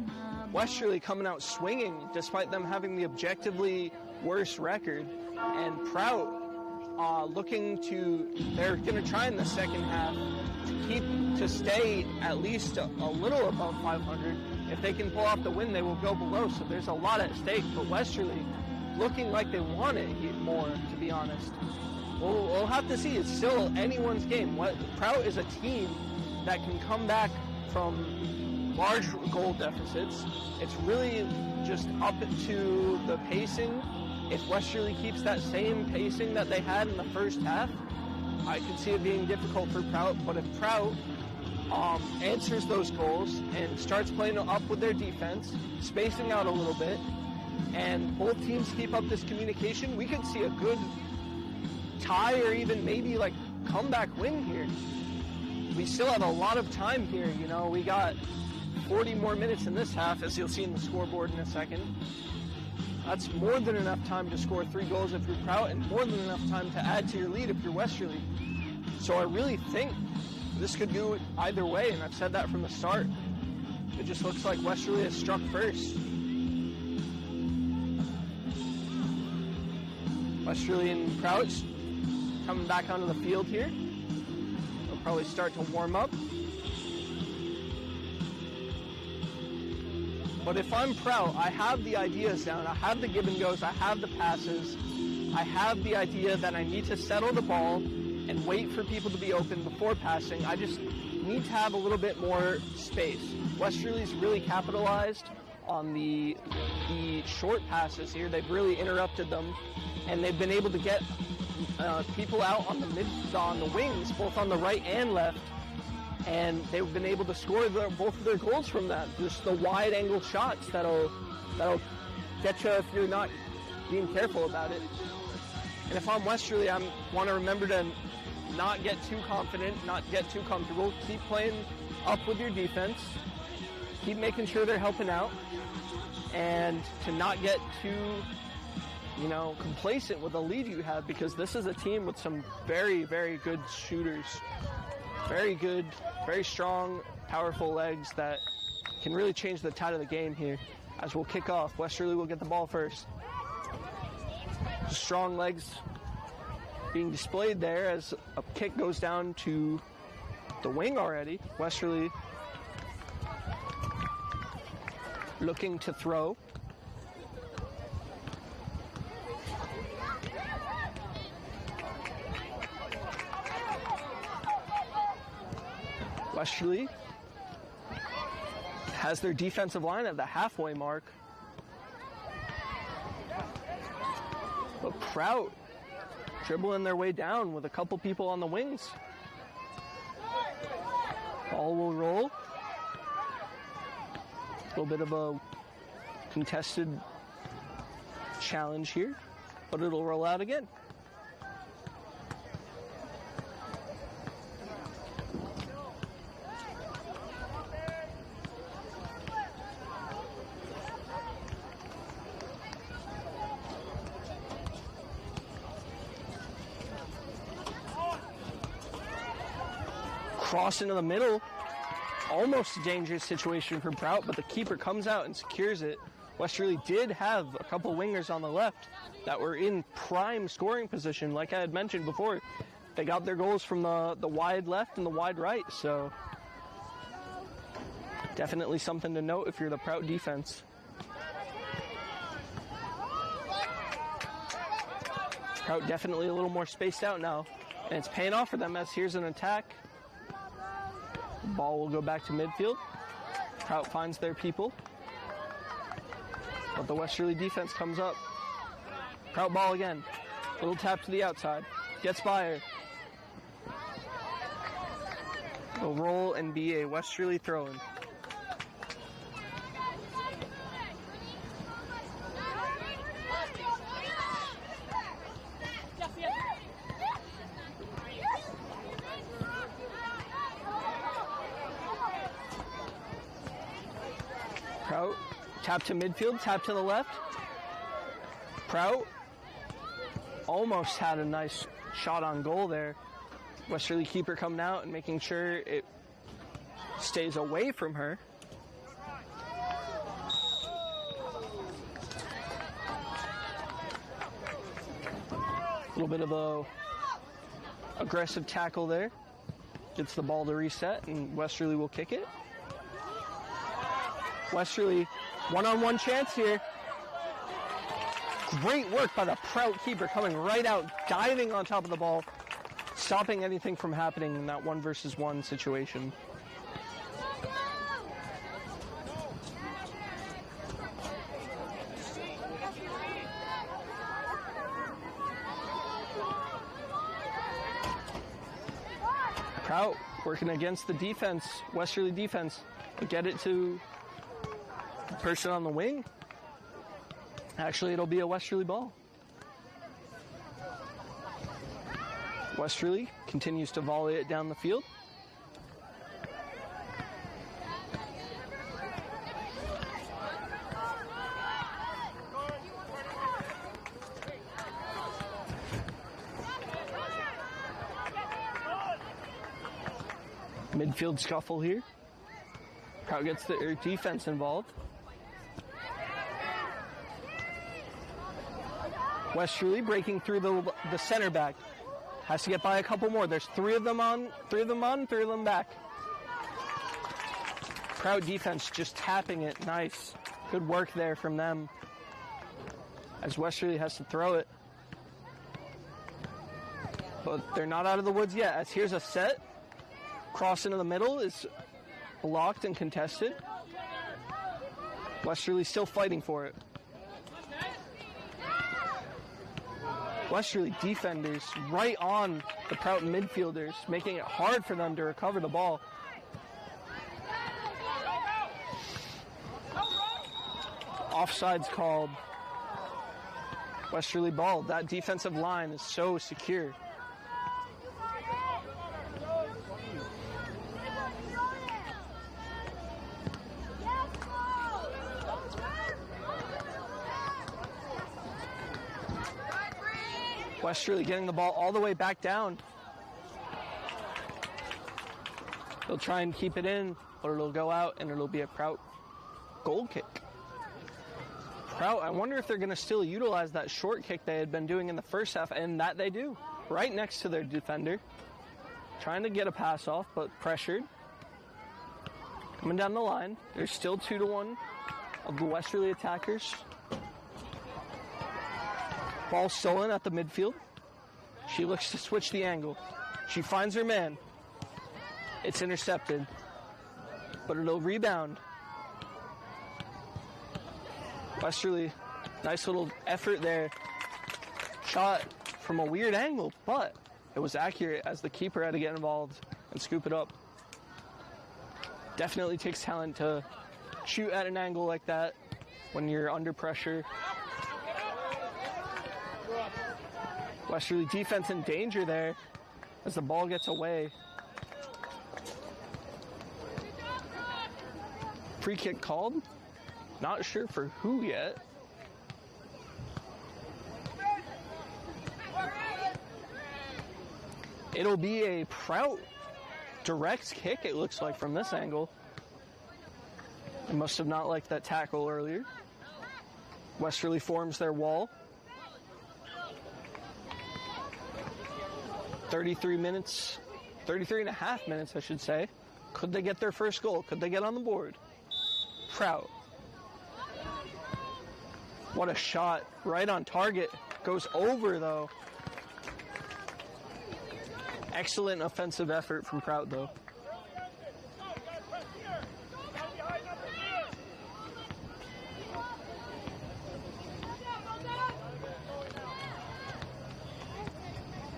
Westerly coming out swinging despite them having the objectively worse record, and Prout they're going to try in the second half to stay at least a little above 500. If they can pull off the win, they will go below, so there's a lot at stake. But Westerly looking like they want it more, to be honest. We'll have to see. It's still anyone's game. Prout is a team that can come back from large goal deficits. It's really just up to the pacing. If Westerly keeps that same pacing that they had in the first half, I can see it being difficult for Prout. But if Prout answers those goals and starts playing up with their defense, spacing out a little bit, and both teams keep up this communication, we could see a good tie or even maybe like comeback win here. We still have a lot of time here. You know, we got 40 more minutes in this half, as you'll see in the scoreboard in a second. That's more than enough time to score 3 goals if you're Prout, and more than enough time to add to your lead if you're Westerly. So I really think this could go either way, and I've said that from the start. It just looks like Westerly has struck first. Westerly and Prout coming back onto the field here. They'll probably start to warm up. But if I'm Prout, I have the ideas down. I have the give and goes. I have the passes. I have the idea that I need to settle the ball and wait for people to be open before passing. I just need to have a little bit more space. Westerly's really capitalized on the short passes here. They've really interrupted them, and they've been able to get people out on the wings, both on the right and left. And they've been able to score both of their goals from that. Just the wide angle shots that'll get you if you're not being careful about it. And if I'm Westerly, I want to remember to not get too confident, not get too comfortable. Keep playing up with your defense. Keep making sure they're helping out. And to not get too, complacent with the lead you have, because this is a team with some very, very good shooters. Very good, very strong, powerful legs that can really change the tide of the game here. As we'll kick off, Westerly will get the ball first. Strong legs being displayed there as a kick goes down to the wing already. Westerly looking to throw. Westerly has their defensive line at the halfway mark. But Prout dribbling their way down with a couple people on the wings. Ball will roll. A little bit of a contested challenge here, but it'll roll out again. Cross into the middle. Almost a dangerous situation for Prout, but the keeper comes out and secures it. Westerly did have a couple wingers on the left that were in prime scoring position. Like I had mentioned before, they got their goals from the wide left and the wide right, so definitely something to note if you're the Prout defense. Prout definitely a little more spaced out now, and it's paying off for them as here's an attack. The ball will go back to midfield. Prout finds their people, but the Westerly defense comes up. Prout ball again. Little tap to the outside. Gets by her. It'll roll and be a Westerly throw-in. Prout, tap to midfield, tap to the left. Prout almost had a nice shot on goal there. Westerly keeper coming out and making sure it stays away from her. A little bit of a aggressive tackle there. Gets the ball to reset, and Westerly will kick it. Westerly, one-on-one chance here. Great work by the Prout keeper, coming right out, diving on top of the ball, stopping anything from happening in that 1-versus-1 situation. Prout working against the defense, Westerly defense. Get it to the person on the wing. Actually, it'll be a Westerly ball. Westerly continues to volley it down the field. Midfield scuffle here. Prout gets the defense involved. Westerly breaking through the center back. Has to get by a couple more. There's three of them three of them back. Prout defense just tapping it. Nice. Good work there from them. As Westerly has to throw it. But they're not out of the woods yet. As here's a set. Cross into the middle is blocked and contested. Westerly still fighting for it. Westerly defenders right on the Prout midfielders, making it hard for them to recover the ball. Offside's called. Westerly ball. That defensive line is so secure. Westerly getting the ball all the way back down. They'll try and keep it in, but it'll go out and it'll be a Prout goal kick. Prout, I wonder if they're going to still utilize that short kick they had been doing in the first half, and that they do. Right next to their defender. Trying to get a pass off, but pressured. Coming down the line. There's still 2-1 of the Westerly attackers. Ball stolen at the midfield. She looks to switch the angle. She finds her man. It's intercepted, but it'll rebound. Westerly, nice little effort there. Shot from a weird angle, but it was accurate as the keeper had to get involved and scoop it up. Definitely takes talent to shoot at an angle like that when you're under pressure. Westerly defense in danger there as the ball gets away. Free kick called. Not sure for who yet. It'll be a Prout direct kick, it looks like, from this angle. I must have not liked that tackle earlier. Westerly forms their wall. 33 minutes, 33 and a half minutes, I should say. Could they get their first goal? Could they get on the board? Prout. What a shot. Right on target. Goes over, though. Excellent offensive effort from Prout, though.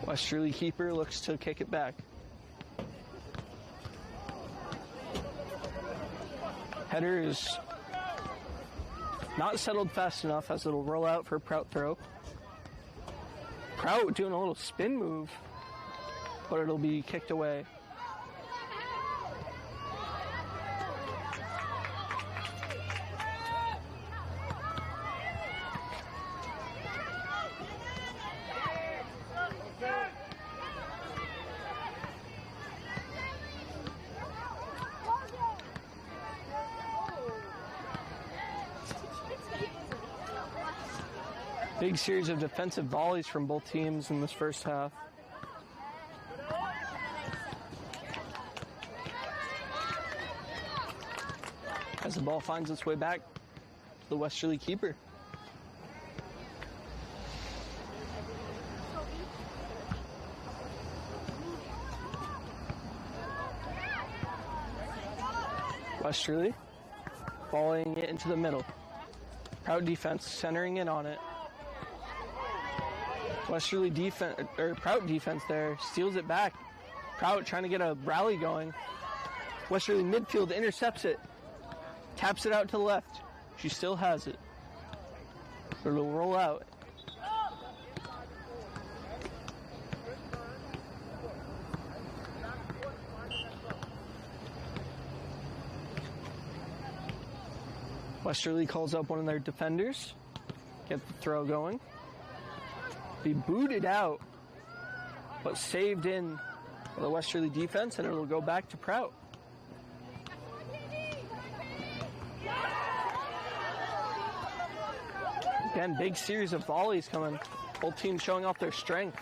Westerly keeper looks to kick it back. Header is not settled fast enough as it'll roll out for a Prout throw. Prout doing a little spin move, but it'll be kicked away. Big series of defensive volleys from both teams in this first half. As the ball finds its way back to the Westerly keeper. Westerly volleying it into the middle. Prout defense centering in on it. Westerly defense, or Prout defense there, steals it back. Prout trying to get a rally going. Westerly midfield intercepts it. Taps it out to the left. She still has it. It'll roll out. Westerly calls up one of their defenders. Get the throw going. Be booted out, but saved in by the Westerly defense, and it'll go back to Prout. Again, big series of volleys coming. Both teams showing off their strength.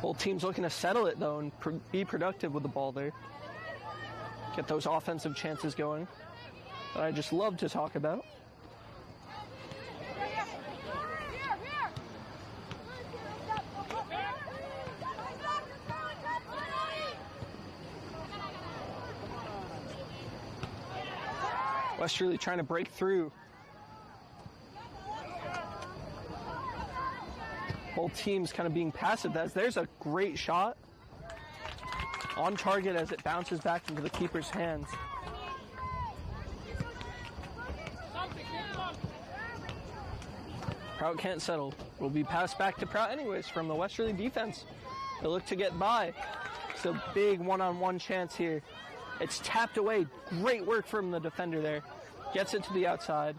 Both teams looking to settle it, though, and be productive with the ball there. Get those offensive chances going that I just love to talk about. Westerly trying to break through. Both teams kind of being passive. There's a great shot on target as it bounces back into the keeper's hands. Prout can't settle. Will be passed back to Prout anyways from the Westerly defense. They look to get by. It's a big one-on-one chance here. It's tapped away. Great work from the defender there. Gets it to the outside.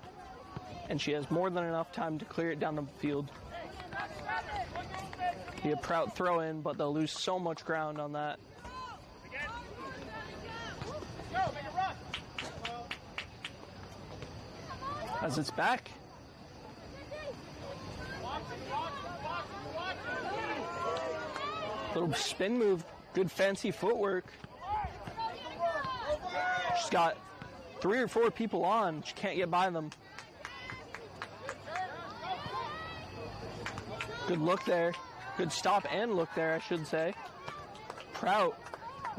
And she has more than enough time to clear it down the field. Be a Prout throw in, but they'll lose so much ground on that. As it's back. Little spin move. Good fancy footwork. She's got 3 or 4 people on. She can't get by them. Good look there. Good stop and look there, I should say. Prout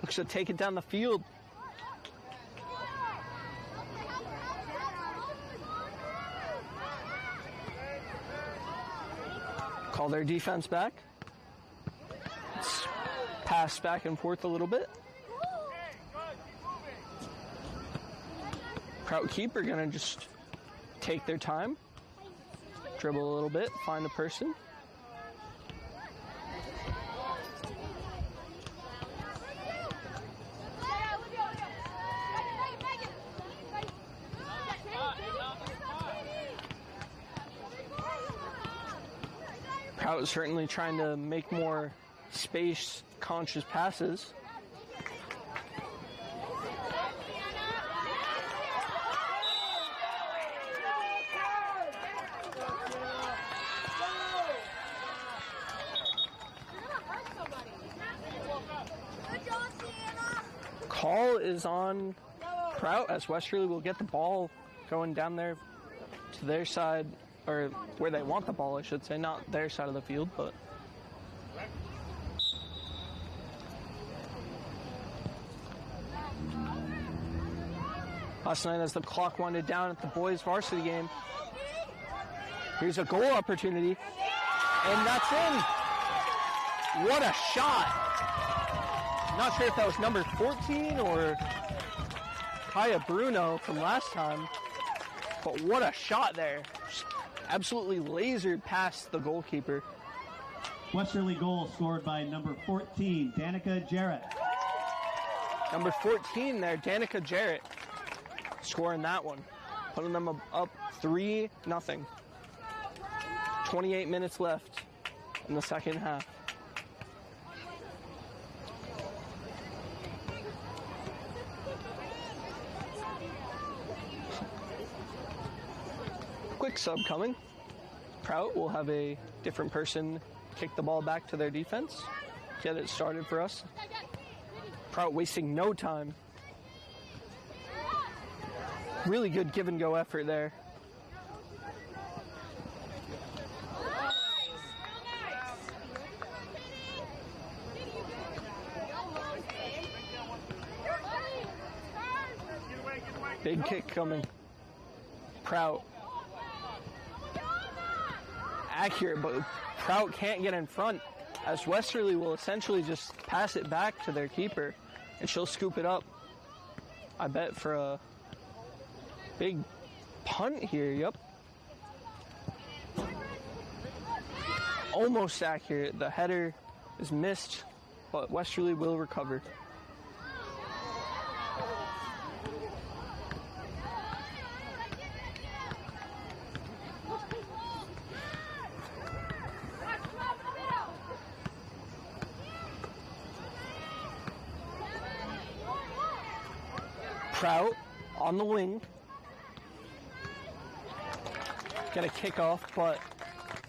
looks to take it down the field. Call their defense back. It's passed back and forth a little bit. Prout keeper gonna just take their time, dribble a little bit, find the person. Prout is certainly trying to make more space-conscious passes. Call is on Prout as Westerly will get the ball going down there to their side, or where they want the ball, I should say, not their side of the field, but last night as the clock winded down at the boys varsity game. Here's a goal opportunity, and that's in. What a shot. Not sure if that was number 14 or Kaya Bruno from last time, but what a shot there. Just absolutely lasered past the goalkeeper. Westerly goal scored by number 14, Danica Jarrett. Number 14 there, Danica Jarrett, scoring that one, putting them up 3-0. 28 minutes left in the second half. Quick sub coming. Prout will have a different person kick the ball back to their defense, get it started for us. Prout wasting no time. Really good give and go effort there. Big kick coming. Prout. Accurate, but Prout can't get in front, as Westerly will essentially just pass it back to their keeper, and she'll scoop it up. I bet for a big punt here, yep. Almost accurate. The header is missed, but Westerly will recover. Prout on the wing. Got a kickoff, but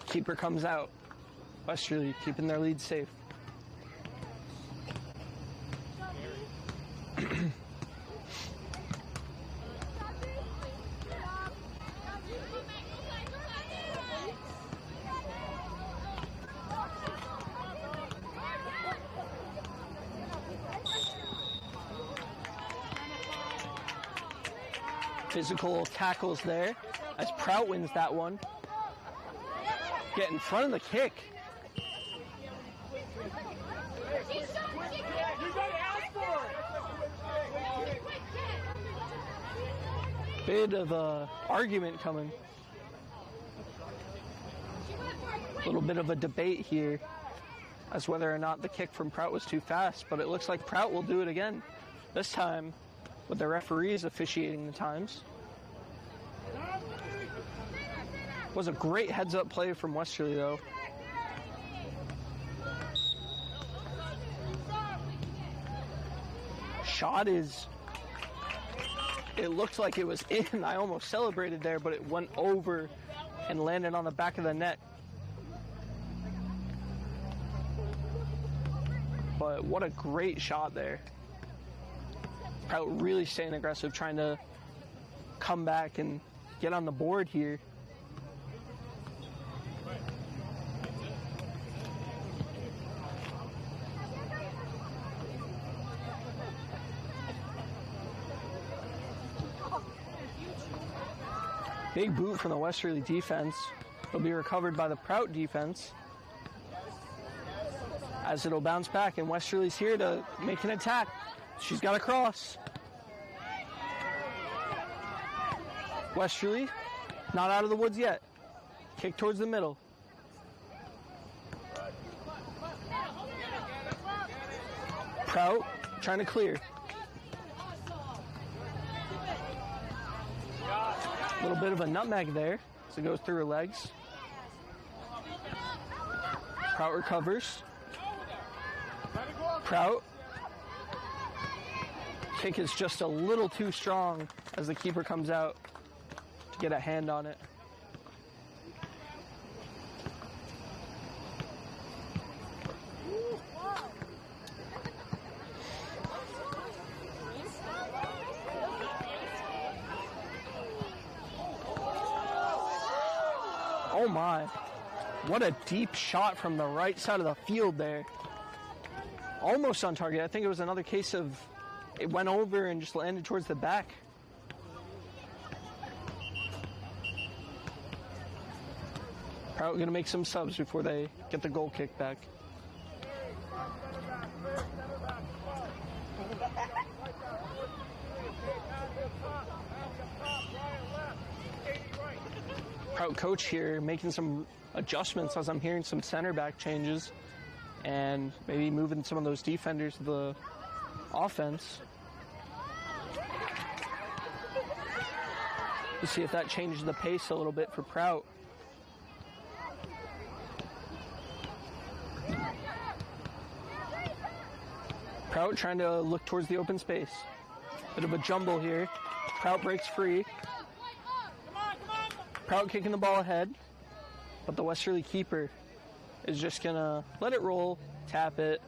keeper comes out. Westerly keeping their lead safe. Physical tackles there as Prout wins that one. Get in front of the kick. Bit of a argument coming. A little bit of a debate here as whether or not the kick from Prout was too fast, but it looks like Prout will do it again. This time with the referees officiating the times. Was a great heads-up play from Westerly, though. Shot is... It looked like it was in. I almost celebrated there, but it went over and landed on the back of the net. But what a great shot there. Prout really staying aggressive, trying to come back and get on the board here. Big boot from the Westerly defense. It'll be recovered by the Prout defense, as it'll bounce back, and Westerly's here to make an attack. She's got a cross. Westerly, not out of the woods yet. Kick towards the middle. Prout trying to clear. A little bit of a nutmeg there as it goes through her legs. Prout recovers. Prout. Kick is just a little too strong as the keeper comes out to get a hand on it. my. What a deep shot from the right side of the field there. Almost on target. I think it was another case of it went over and just landed towards the back. Prout going to make some subs before they get the goal kick back. Prout coach here making some adjustments as I'm hearing some center back changes and maybe moving some of those defenders to the offense. Let's see if that changes the pace a little bit for Prout. Prout trying to look towards the open space. Bit of a jumble here. Prout breaks free. Prout kicking the ball ahead, but the Westerly keeper is just gonna let it roll, tap it,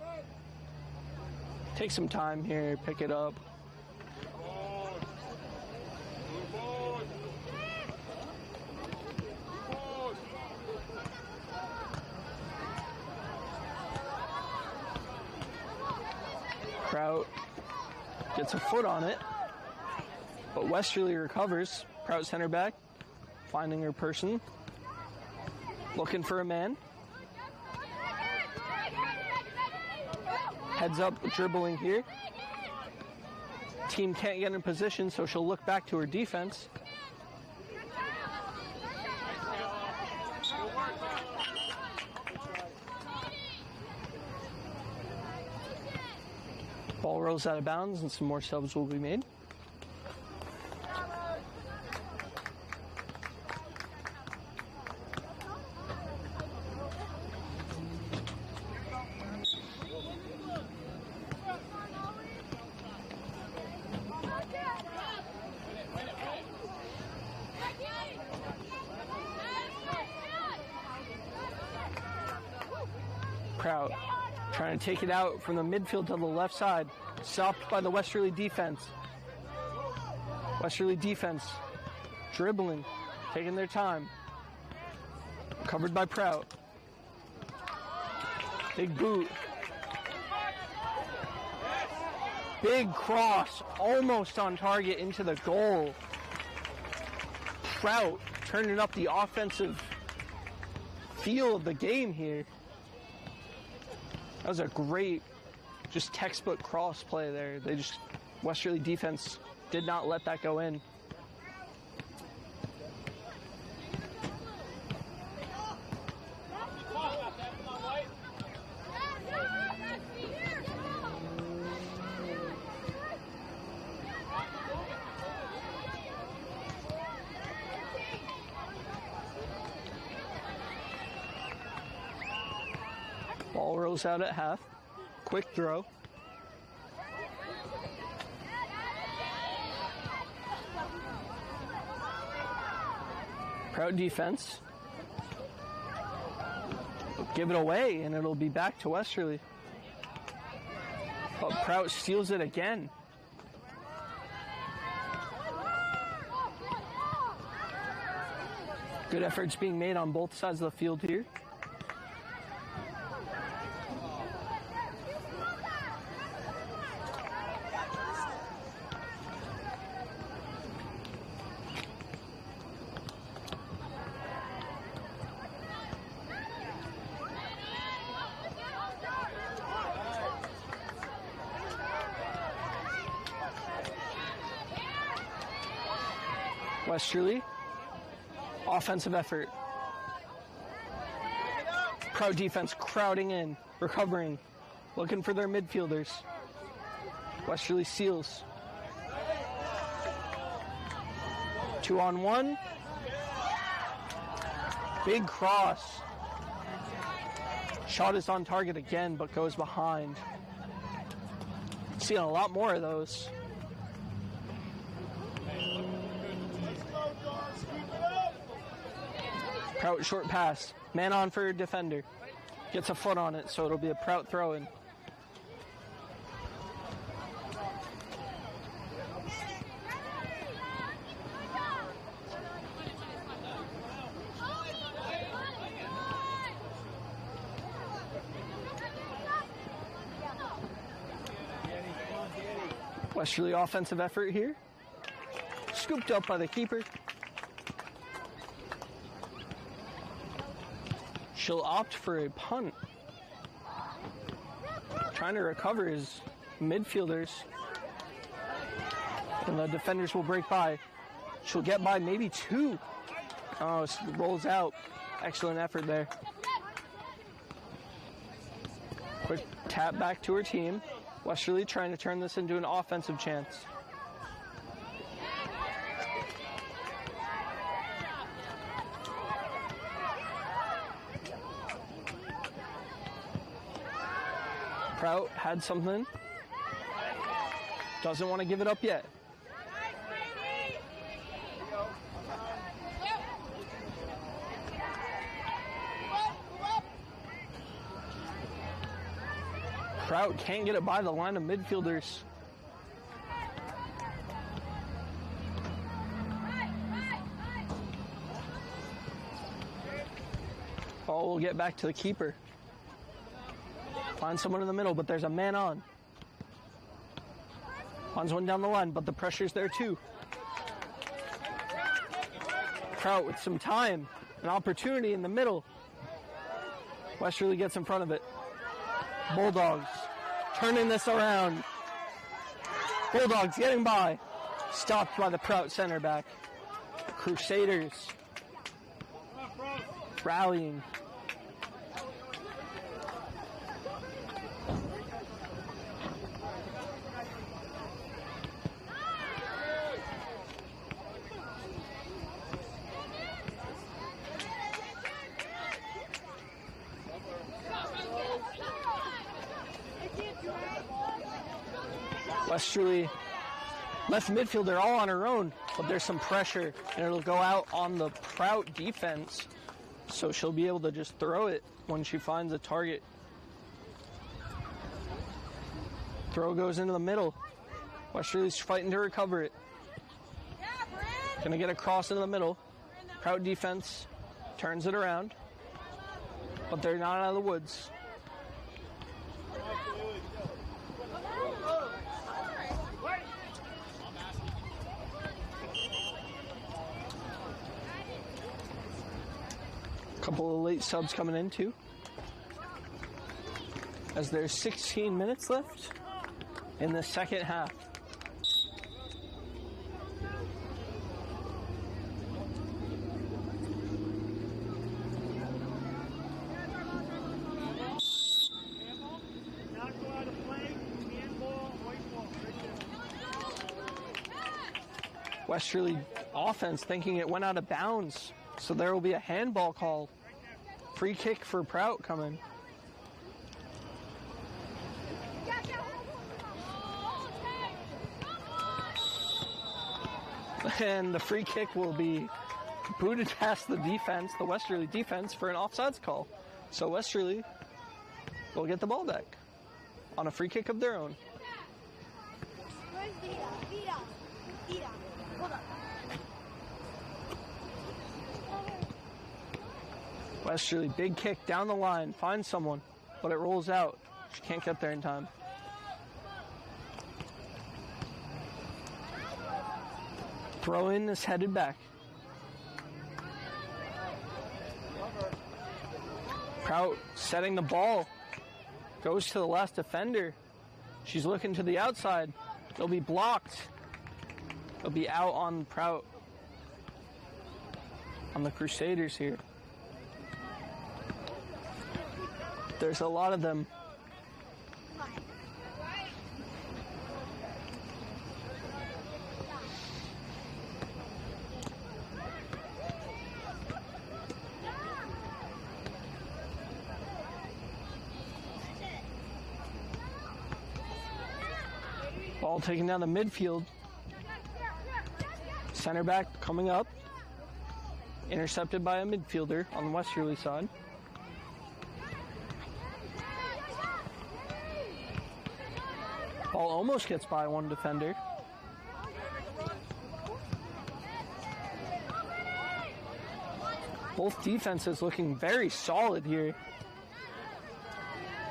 take some time here, pick it up. Prout gets a foot on it, but Westerly recovers. Prout center back, finding her person, looking for a man. Heads up, dribbling here. Team can't get in position, so she'll look back to her defense. Ball rolls out of bounds and some more subs will be made. Prout trying to take it out from the midfield to the left side. Stopped by the Westerly defense. Westerly defense dribbling, taking their time. Covered by Prout. Big boot. Big cross, almost on target into the goal. Prout turning up the offensive feel of the game here. That was a great, just textbook cross play there. Westerly defense did not let that go in. Ball rolls out at half. Quick throw. Prout defense. Give it away and it'll be back to Westerly. But Prout steals it again. Good efforts being made on both sides of the field here. Westerly, offensive effort. Prout defense crowding in, recovering, looking for their midfielders. Westerly seals. 2-on-1. Big cross. Shot is on target again, but goes behind. Seeing a lot more of those. Prout short pass. Man on for defender. Gets a foot on it, so it'll be a Prout throw-in. Westerly offensive effort here. Scooped up by the keeper. She'll opt for a punt. Trying to recover his midfielders. And the defenders will break by. She'll get by maybe 2. Oh, it rolls out. Excellent effort there. Quick tap back to her team. Westerly trying to turn this into an offensive chance. Prout had something. Doesn't want to give it up yet. Prout can't get it by the line of midfielders. Oh, we'll get back to the keeper. Find someone in the middle, but there's a man on. Finds one down the line, but the pressure's there too. Prout with some time, an opportunity in the middle. Westerly gets in front of it. Bulldogs turning this around. Bulldogs getting by. Stopped by the Prout center back. Crusaders rallying. Westerly left midfielder all on her own, but there's some pressure, and it'll go out on the Prout defense, so she'll be able to just throw it when she finds a target. Throw goes into the middle. Westerly's fighting to recover it. Gonna get a cross into the middle. Prout defense turns it around, but they're not out of the woods. Couple of late subs coming in too, as there's 16 minutes left in the second half. Westerly offense thinking it went out of bounds. So there will be a handball call. Free kick for Prout coming. And the free kick will be booted past the defense, the Westerly defense, for an offsides call. So Westerly will get the ball back on a free kick of their own. Westerly, big kick down the line, finds someone, but it rolls out. She can't get there in time. Throw in is headed back. Prout setting the ball. Goes to the last defender. She's looking to the outside. It'll be blocked. It'll be out on Prout. On the Crusaders here. There's a lot of them. Ball taken down the midfield. Center back coming up. Intercepted by a midfielder on the Westerly side. Ball almost gets by one defender. Both defenses looking very solid here.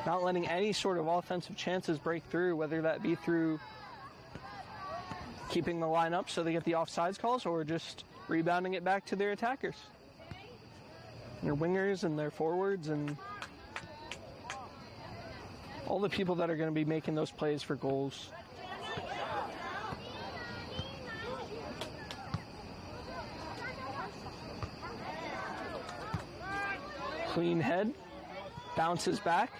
Not letting any sort of offensive chances break through, whether that be through keeping the line up so they get the offsides calls, or just rebounding it back to their attackers. Their wingers and their forwards and all the people that are going to be making those plays for goals. Clean head, bounces back.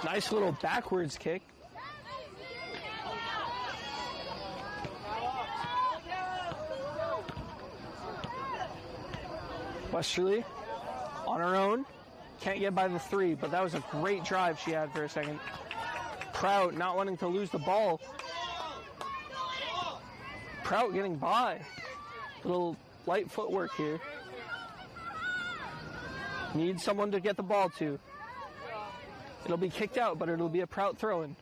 Nice little backwards kick. Westerly on her own. Can't get by the 3, but that was a great drive she had for a second. Prout not wanting to lose the ball. Prout getting by. Little light footwork here. Needs someone to get the ball to. It'll be kicked out, but it'll be a Prout throw-in.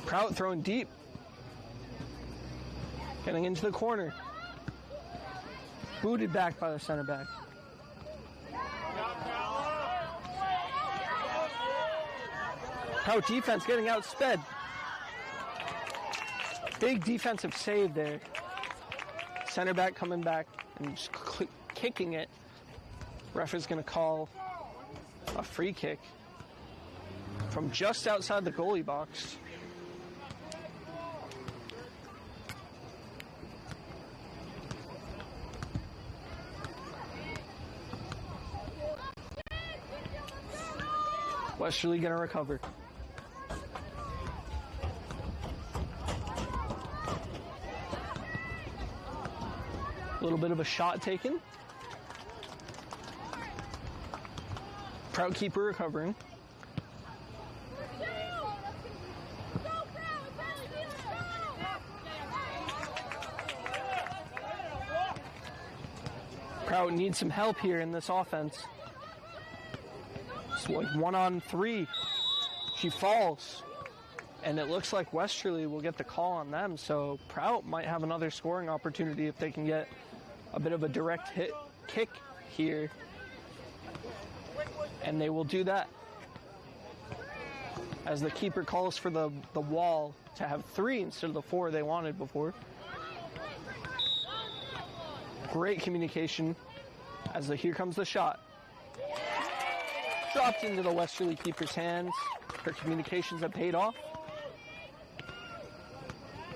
Prout throwing deep. Getting into the corner. Booted back by the center back. Prout defense getting outsped. Big defensive save there. Center back coming back and just kicking it. Ref is going to call a free kick from just outside the goalie box. Westerly going to recover. A little bit of a shot taken. Prout keeper recovering. Prout needs some help here in this offense. It's like 1-on-3. She falls. And it looks like Westerly will get the call on them, so Prout might have another scoring opportunity if they can get a bit of a direct hit kick here. And they will do that. As the keeper calls for the wall to have 3 instead of the 4 they wanted before. Great communication as here comes the shot. Dropped into the Westerly keeper's hands. Her communications have paid off.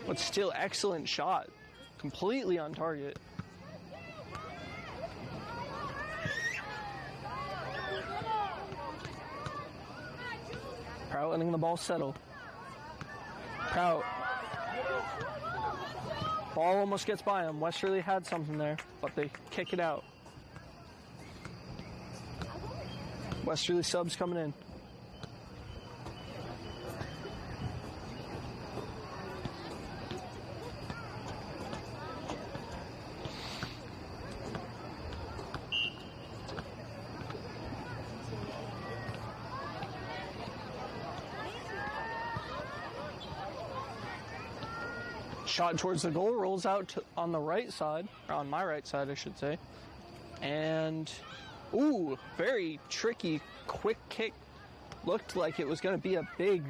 But still excellent shot. Completely on target. Prout letting the ball settle. Prout. Ball almost gets by him. Westerly had something there, but they kick it out. Westerly subs coming in. Shot towards the goal, rolls out on the right side, or on my right side, I should say. And, ooh, very tricky, quick kick. Looked like it was going to be a big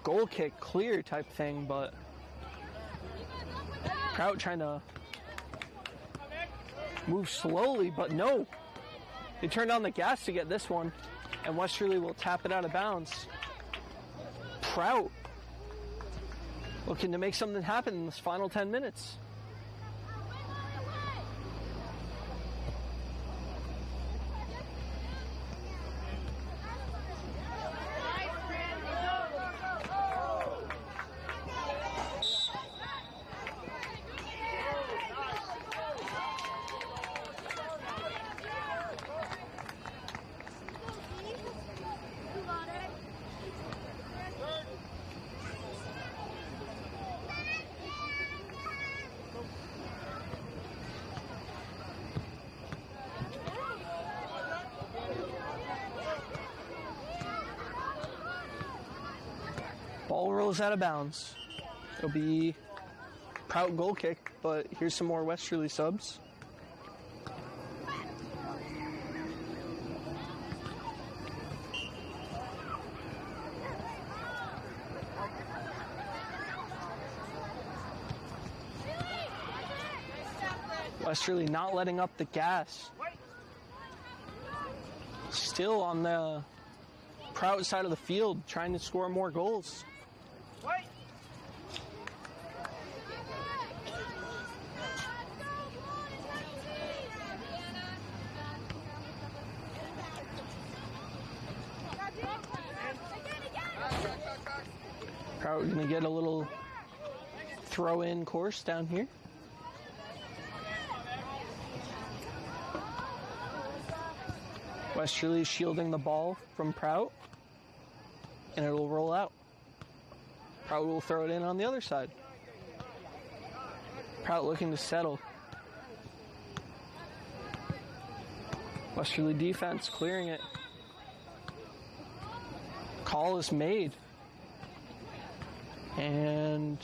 goal kick, clear type thing, but Prout trying to move slowly, but no. They turned on the gas to get this one, and Westerly will tap it out of bounds. Prout looking to make something happen in this final 10 minutes. Ball rolls out of bounds. It'll be Prout goal kick, but here's some more Westerly subs. Westerly not letting up the gas. Still on the Prout side of the field, trying to score more goals. Prout going to get a little throw-in course down here. Westerly shielding the ball from Prout, and it'll roll out. Prout will throw it in on the other side. Prout looking to settle. Westerly defense clearing it. Call is made. And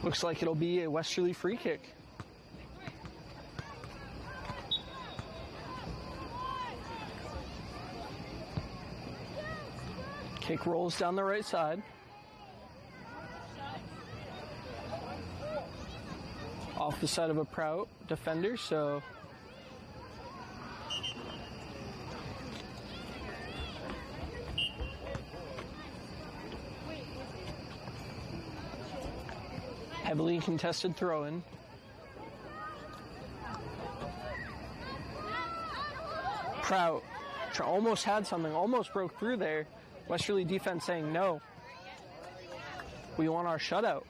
looks like it'll be a Westerly free kick. Kick rolls down the right side. Off the side of a Prout defender, so heavily contested throw-in. Prout almost had something, almost broke through there. Westerly defense saying no. We want our shutout.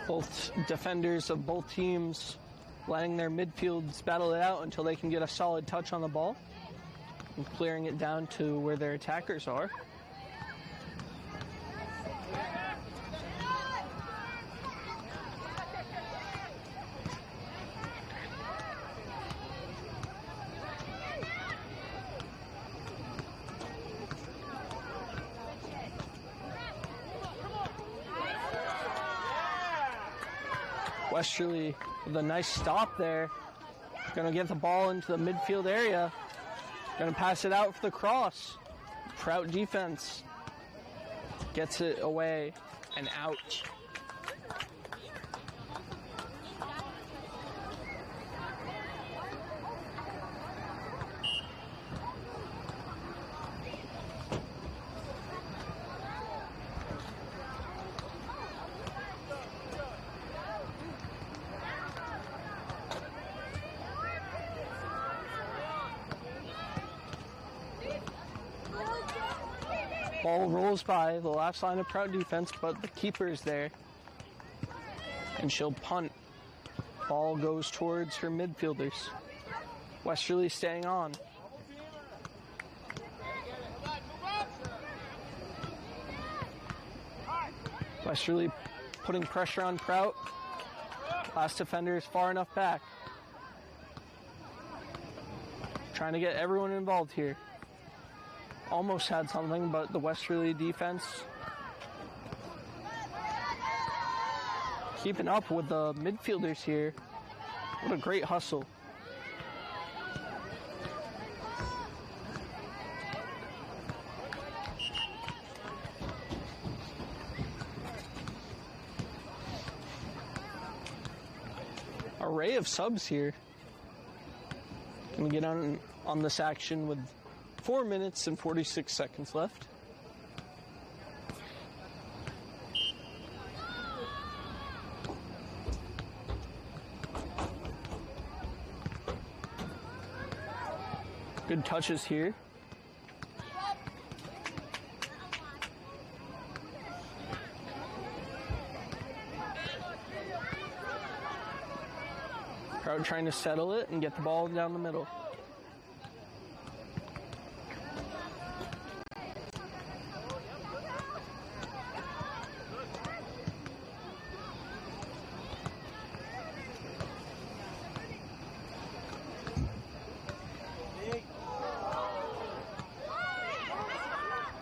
Both defenders of both teams letting their midfields battle it out until they can get a solid touch on the ball and clearing it down to where their attackers are. Westerly with a nice stop there. Gonna get the ball into the midfield area. Gonna pass it out for the cross. Prout defense gets it away and out. Ball rolls by the last line of Prout defense, but the keeper's there. And she'll punt. Ball goes towards her midfielders. Westerly staying on. Westerly putting pressure on Prout. Last defender is far enough back. Trying to get everyone involved here. Almost had something, but the Westerly defense keeping up with the midfielders here. What a great hustle. Array of subs here. Gonna get on this action with 4 minutes and 46 seconds left. Good touches here. Prout trying to settle it and get the ball down the middle.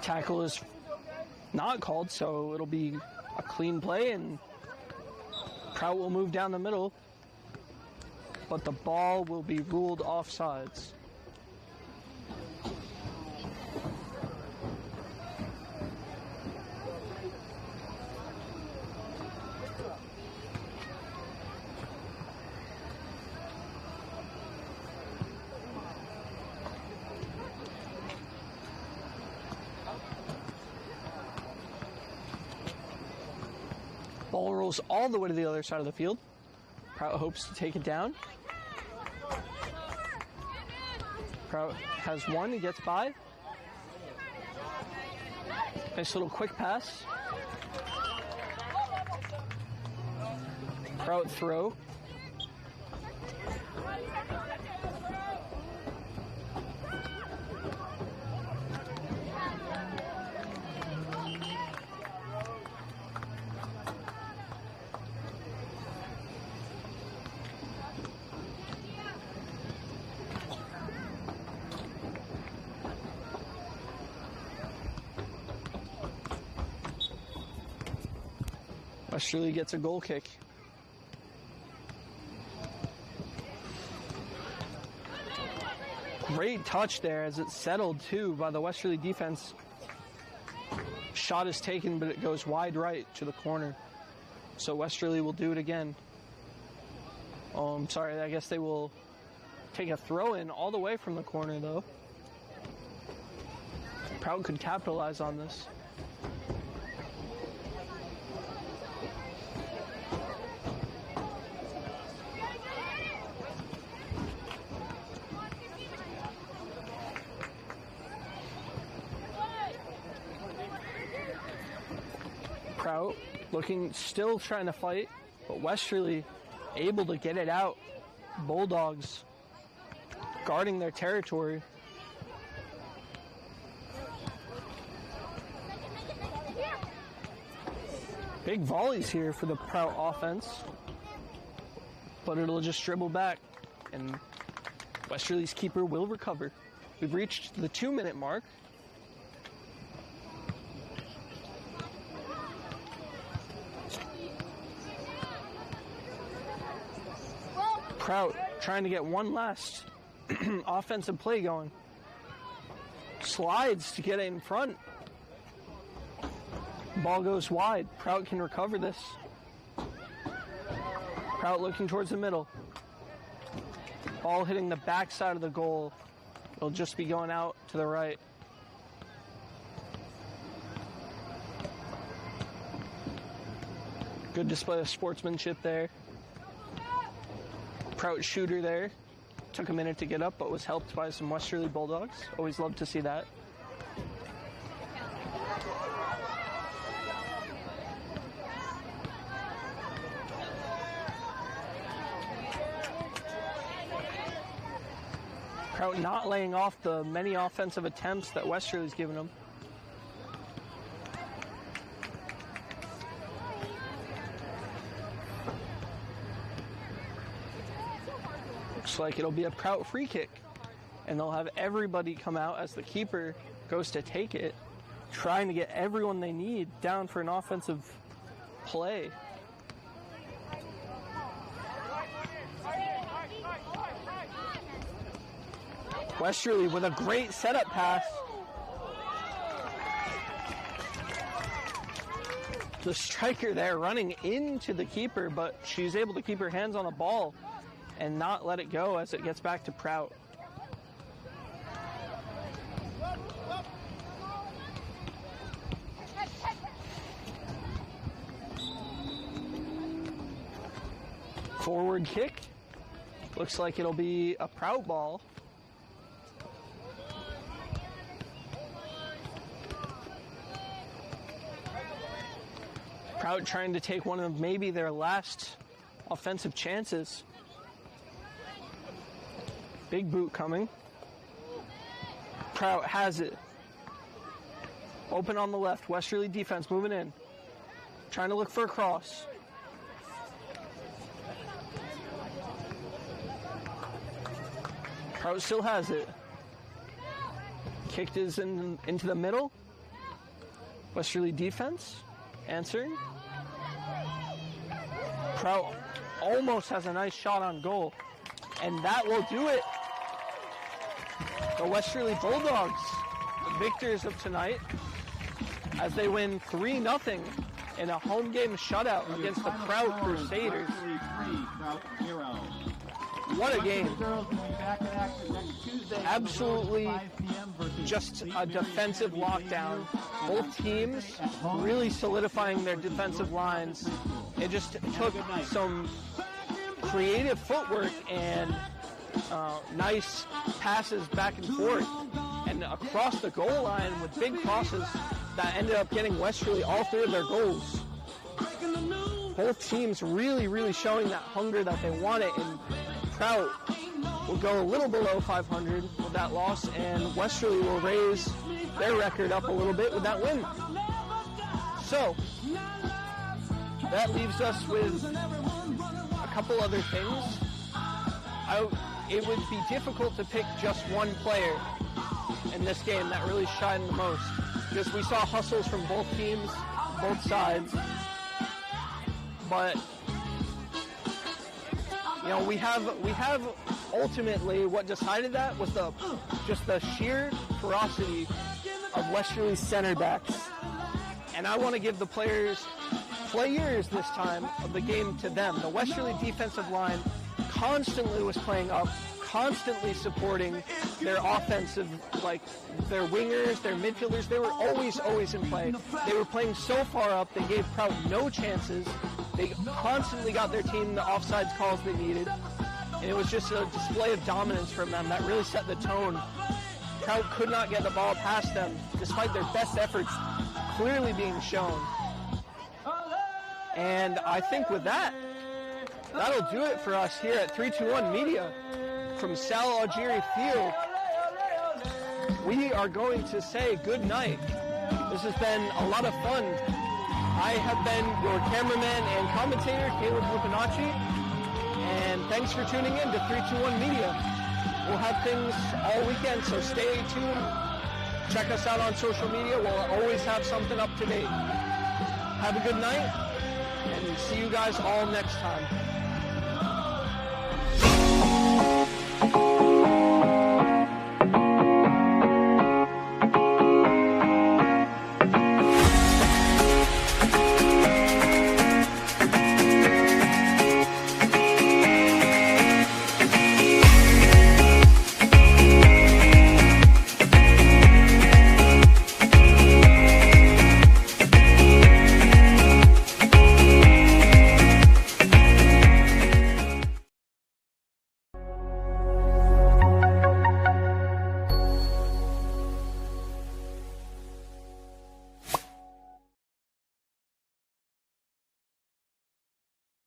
Tackle is not called, so it'll be a clean play, and Prout will move down the middle, but the ball will be ruled offsides. Ball rolls all the way to the other side of the field. Prout hopes to take it down. Prout has one, he gets by. Nice little quick pass. Prout throw. Westerly gets a goal kick. Great touch there as it's settled too by the Westerly defense. Shot is taken, but it goes wide right to the corner. So Westerly will do it again. Oh, I'm sorry, I guess they will take a throw in all the way from the corner though. Prout could capitalize on this. Prout looking, still trying to fight, but Westerly able to get it out. Bulldogs guarding their territory. Big volleys here for the Prout offense, but it'll just dribble back, and Westerly's keeper will recover. We've reached the 2-minute mark. Prout trying to get one last offensive play going. Slides to get it in front. Ball goes wide. Prout can recover this. Prout looking towards the middle. Ball hitting the back side of the goal. It'll just be going out to the right. Good display of sportsmanship there. Prout shooter there. Took a minute to get up, but was helped by some Westerly Bulldogs. Always love to see that. Prout not laying off the many offensive attempts that Westerly's given him. Looks like it'll be a Prout free kick, and they'll have everybody come out as the keeper goes to take it, trying to get everyone they need down for an offensive play. Westerly with a great setup pass. The striker there running into the keeper, but she's able to keep her hands on the ball and not let it go as it gets back to Prout. Forward kick. Looks like it'll be a Prout ball. Prout trying to take one of maybe their last offensive chances. Big boot coming. Prout has it. Open on the left. Westerly defense moving in. Trying to look for a cross. Prout still has it. Kicked is into the middle. Westerly defense answering. Prout almost has a nice shot on goal, and that will do it. The Westerly Bulldogs, the victors of tonight, as they win 3-0 in a home game shutout against the Prout Crusaders. What a game. Absolutely just a defensive lockdown. Both teams really solidifying their defensive lines. It just took some creative footwork and nice passes back and forth and across the goal line with big crosses that ended up getting Westerly all 3 of their goals. Both teams really showing that hunger that they wanted, and Prout will go a little below 500 with that loss, and Westerly will raise their record up a little bit with that win. So that leaves us with a couple other things. It would be difficult to pick just one player in this game that really shined the most, because we saw hustles from both teams, both sides. But you know, we have ultimately what decided that was just the sheer ferocity of Westerly's center backs. And I want to give the players this time of the game to them. The Westerly defensive line constantly was playing up, constantly supporting their offensive, like their wingers, their midfielders. They were always in play. They were playing so far up, they gave Prout no chances. They constantly got their team the offsides calls they needed. And it was just a display of dominance from them that really set the tone. Prout could not get the ball past them, despite their best efforts clearly being shown. And I think with that, that'll do it for us here at 321 Media from Sal Algieri Field. We are going to say good night. This has been a lot of fun. I have been your cameraman and commentator, Caleb Lupinacci, and thanks for tuning in to 321 Media. We'll have things all weekend, so stay tuned. Check us out on social media. We'll always have something up to date. Have a good night, and see you guys all next time.